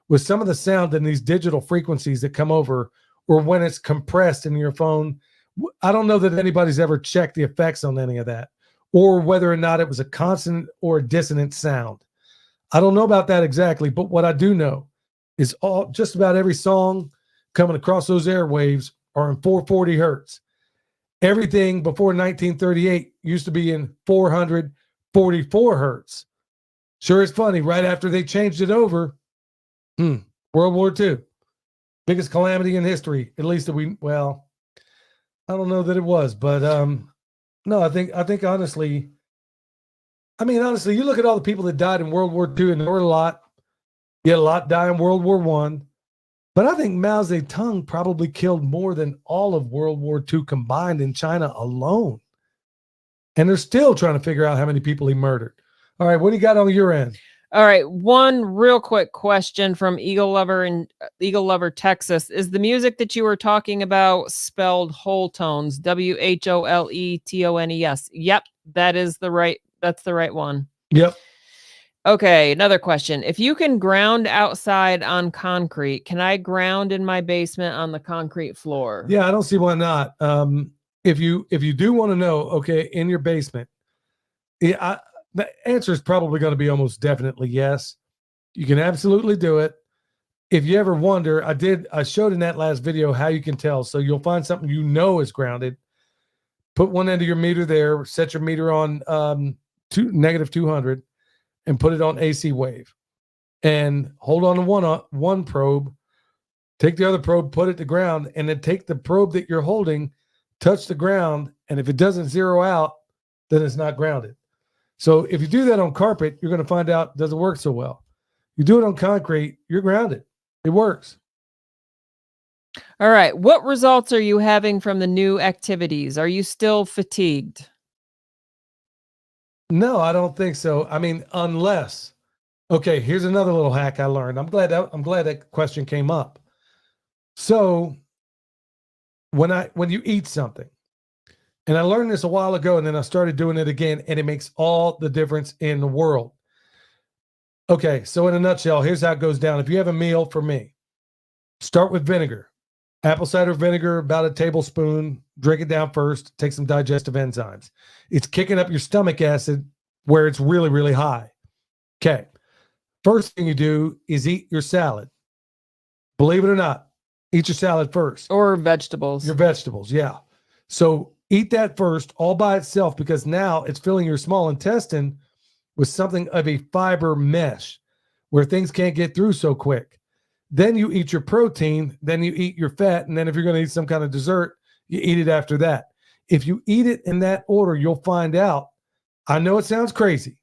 With some of the sound in these digital frequencies that come over, or when it's compressed in your phone, I don't know that anybody's ever checked the effects on any of that, or whether or not it was a consonant or a dissonant sound. I don't know about that exactly, but what I do know is just about every song coming across those airwaves are in 440 hertz. Everything before 1938 used to be in 444 hertz. Sure, it's funny. Right after they changed it over, World War II, biggest calamity in history. At least well, I don't know that it was, but no, I think honestly, you look at all the people that died in World War II, and there were a lot. You had a lot die in World War I. But I think Mao Zedong probably killed more than all of World War II combined in China alone. And they're still trying to figure out how many people he murdered. All right, what do you got on your end? All right, one real quick question from Eagle Lover in Eagle Lover, Texas. Is the music that you were talking about spelled whole tones? WHOLETONES. Yep, that's the right one. Yep. Okay, another question. If you can ground outside on concrete, can I ground in my basement on the concrete floor? Yeah, I don't see why not. If you do want to know, okay, in your basement, the answer is probably going to be almost definitely yes. You can absolutely do it. If you ever wonder, I showed in that last video how you can tell. So you'll find something you know is grounded. Put one end of your meter there, set your meter on negative 200. And put it on AC wave, and hold on to one probe, take the other probe, put it to ground, and then take the probe that you're holding, touch the ground, and if it doesn't zero out, then it's not grounded. So if you do that on carpet, you're going to find out it doesn't work so well. You do it on concrete, you're grounded. It works. All right. What results are you having from the new activities? Are you still fatigued? No, I don't think so. Unless, okay, here's another little hack I learned. I'm glad that question came up. So when you eat something, and I learned this a while ago, and then I started doing it again, and it makes all the difference in the world. Okay, so in a nutshell, here's how it goes down. If you have a meal, for me, start with vinegar. Apple cider vinegar, about a tablespoon. Drink it down first. Take some digestive enzymes. It's kicking up your stomach acid where it's really, really high. Okay. First thing you do is eat your salad. Believe it or not, eat your salad first. Or vegetables. Your vegetables, yeah. So eat that first all by itself, because now it's filling your small intestine with something of a fiber mesh where things can't get through so quick. Then you eat your protein, then you eat your fat, and then if you're going to eat some kind of dessert, you eat it after that. If you eat it in that order, you'll find out. I know it sounds crazy.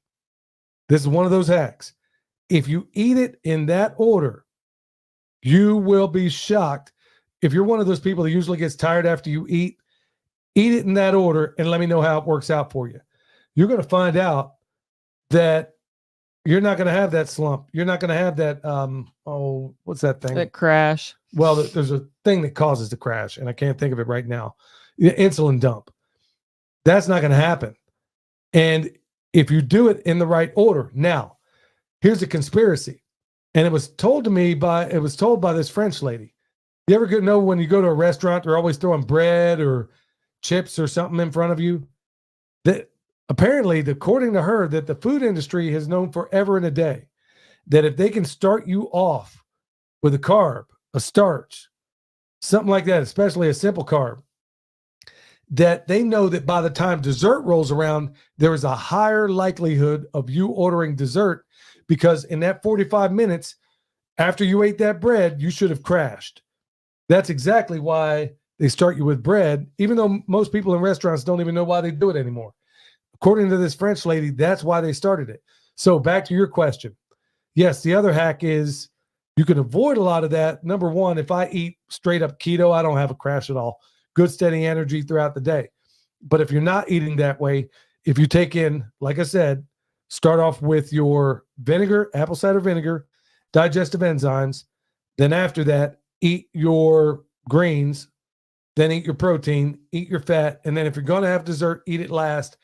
This is one of those hacks. If you eat it in that order, you will be shocked. If you're one of those people that usually gets tired after you eat it in that order and let me know how it works out for you. You're going to find out that you're not going to have that slump. You're not going to have that, what's that thing? That crash. Well, there's a thing that causes the crash, and I can't think of it right now. The insulin dump. That's not going to happen. And if you do it in the right order. Now, here's a conspiracy. And it was told by this French lady. You ever know when you go to a restaurant, they're always throwing bread or chips or something in front of you? That apparently, according to her, that the food industry has known forever and a day that if they can start you off with a carb, a starch, something like that, especially a simple carb, that they know that by the time dessert rolls around, there is a higher likelihood of you ordering dessert, because in that 45 minutes after you ate that bread, you should have crashed. That's exactly why they start you with bread, even though most people in restaurants don't even know why they do it anymore. According to this French lady, that's why they started it. So back to your question. Yes, the other hack is you can avoid a lot of that. Number one, if I eat straight up keto, I don't have a crash at all. Good, steady energy throughout the day. But if you're not eating that way, if you take in, like I said, start off with your vinegar, apple cider vinegar, digestive enzymes. Then after that, eat your greens, then eat your protein, eat your fat. And then if you're going to have dessert, eat it last.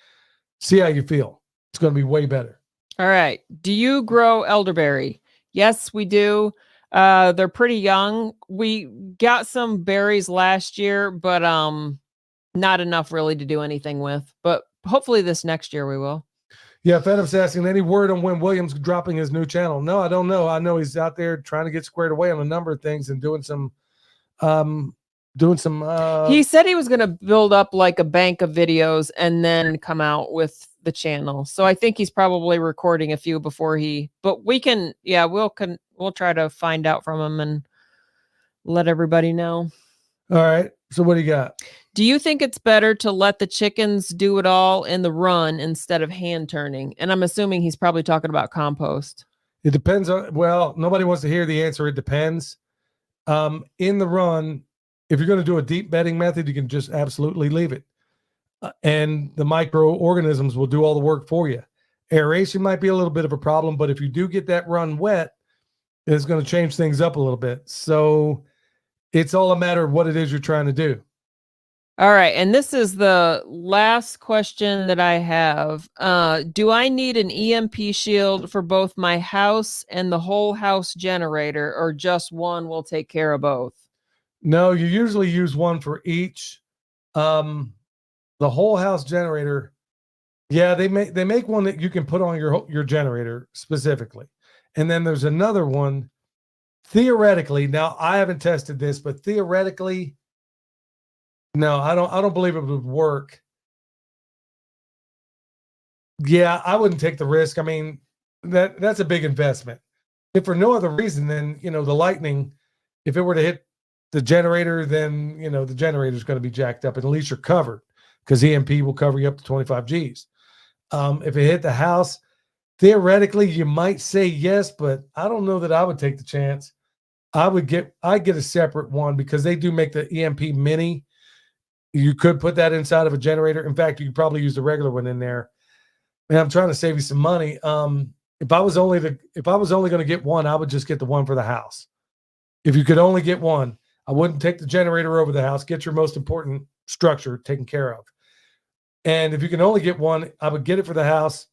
See how you feel. It's going to be way better. All right. Do you grow elderberry? Yes, we do. They're pretty young. We got some berries last year, but not enough really to do anything with. But hopefully this next year we will. Yeah, Phantom's asking, any word on when William's dropping his new channel? No, I don't know. I know he's out there trying to get squared away on a number of things and doing some doing some. He said he was going to build up like a bank of videos and then come out with the channel. So I think he's probably recording a few before but we can, we'll try to find out from him and let everybody know. All right. So what do you got? Do you think it's better to let the chickens do it all in the run instead of hand turning? And I'm assuming he's probably talking about compost. It depends on, well, nobody wants to hear the answer. It depends. In the run, if you're going to do a deep bedding method, you can just absolutely leave it. And the microorganisms will do all the work for you. Aeration might be a little bit of a problem, but if you do get that run wet, it's going to change things up a little bit. So it's all a matter of what it is you're trying to do. All right. And this is the last question that I have. Do I need an EMP shield for both my house and the whole house generator, or just one will take care of both? No, you usually use one for each. The whole house generator, yeah, they make one that you can put on your generator specifically. And then there's another one, theoretically, now I haven't tested this, but theoretically, no, I don't believe it would work. Yeah, I wouldn't take the risk. I mean, that's a big investment. If for no other reason than, the lightning, if it were to hit the generator, then, the generator's going to be jacked up, and at least you're covered, because EMP will cover you up to 25 Gs. If it hit the house, theoretically, you might say yes, but I don't know that I would take the chance. I'd get a separate one, because they do make the EMP mini. You could put that inside of a generator. In fact, you could probably use the regular one in there. And I'm trying to save you some money. If I was only going to get one, I would just get the one for the house. If you could only get one, I wouldn't take the generator over the house. Get your most important structure taken care of. And if you can only get one, I would get it for the house.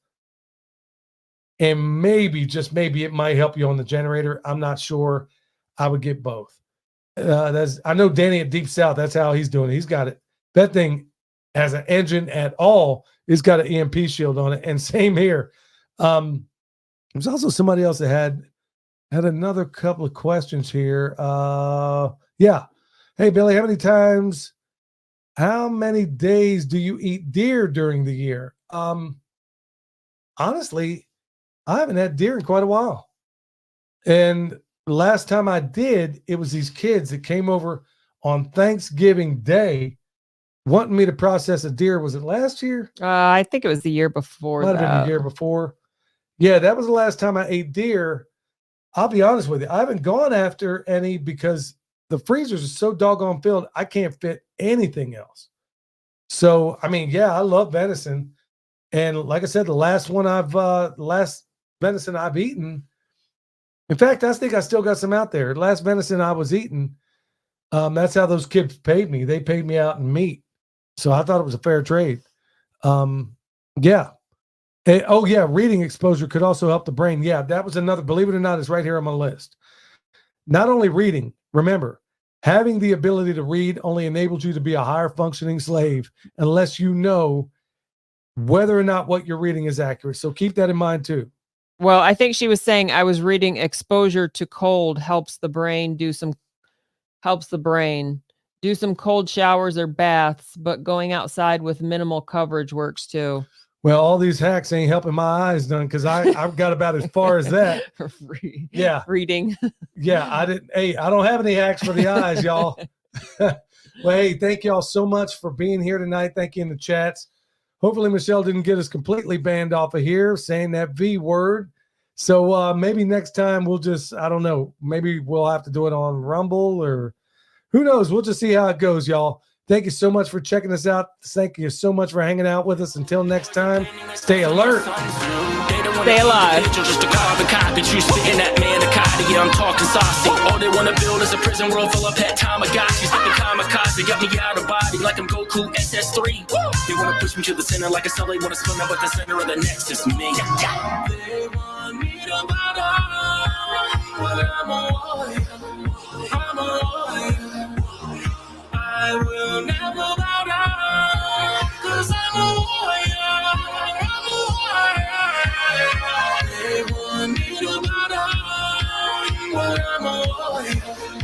And maybe, just maybe, it might help you on the generator. I'm not sure. I would get both. I know Danny at Deep South, that's how he's doing it. He's got it. That thing has an engine at all. It's got an EMP shield on it. And same here. There's also somebody else that had another couple of questions here. Yeah. Hey, Billy, how many days do you eat deer during the year? Honestly, I haven't had deer in quite a while. And the last time I did, it was these kids that came over on Thanksgiving Day wanting me to process a deer. Was it last year? I think it was the year before. Might have been the year before. Yeah, that was the last time I ate deer. I'll be honest with you. I haven't gone after any because the freezers are so doggone filled, I can't fit anything else. So, I mean, yeah, I love venison. And like I said, the last venison I've eaten, in fact, I think I still got some out there. The last venison I was eating, that's how those kids paid me. They paid me out in meat. So I thought it was a fair trade. Yeah. Oh, yeah, reading exposure could also help the brain. Yeah, that was another, believe it or not, it's right here on my list. Not only reading, remember, having the ability to read only enables you to be a higher functioning slave unless you know whether or not what you're reading is accurate. So keep that in mind too. Well, I think she was saying, I was reading exposure to cold helps the brain do some cold showers or baths, but going outside with minimal coverage works too. Well, all these hacks ain't helping my eyes none, because I've got about as far as that. Yeah. Reading. Yeah, I don't have any hacks for the eyes, y'all. Well, hey, thank y'all so much for being here tonight. Thank you in the chats. Hopefully Michelle didn't get us completely banned off of here saying that V word. So maybe next time we'll just, I don't know, maybe we'll have to do it on Rumble, or who knows? We'll just see how it goes, y'all. Thank you so much for checking us out. Thank you so much for hanging out with us. Until next time, stay alert. Stay alive. Just a carbon copy, you spitting that manicotti. Yeah, I'm talking saucy. All they wanna build is a prison world full of pet Tamagotchis. Like the kamikaze, got me out of body like I'm Goku SS3. They wanna push me to the center like a cell. They wanna spin up at the center of the nexus. Me. They want me to bow down, but I'm a warrior. I'm a warrior. I will never bow down, 'cause I'm a warrior. I'm a warrior. They want me to bow down, but I'm a warrior.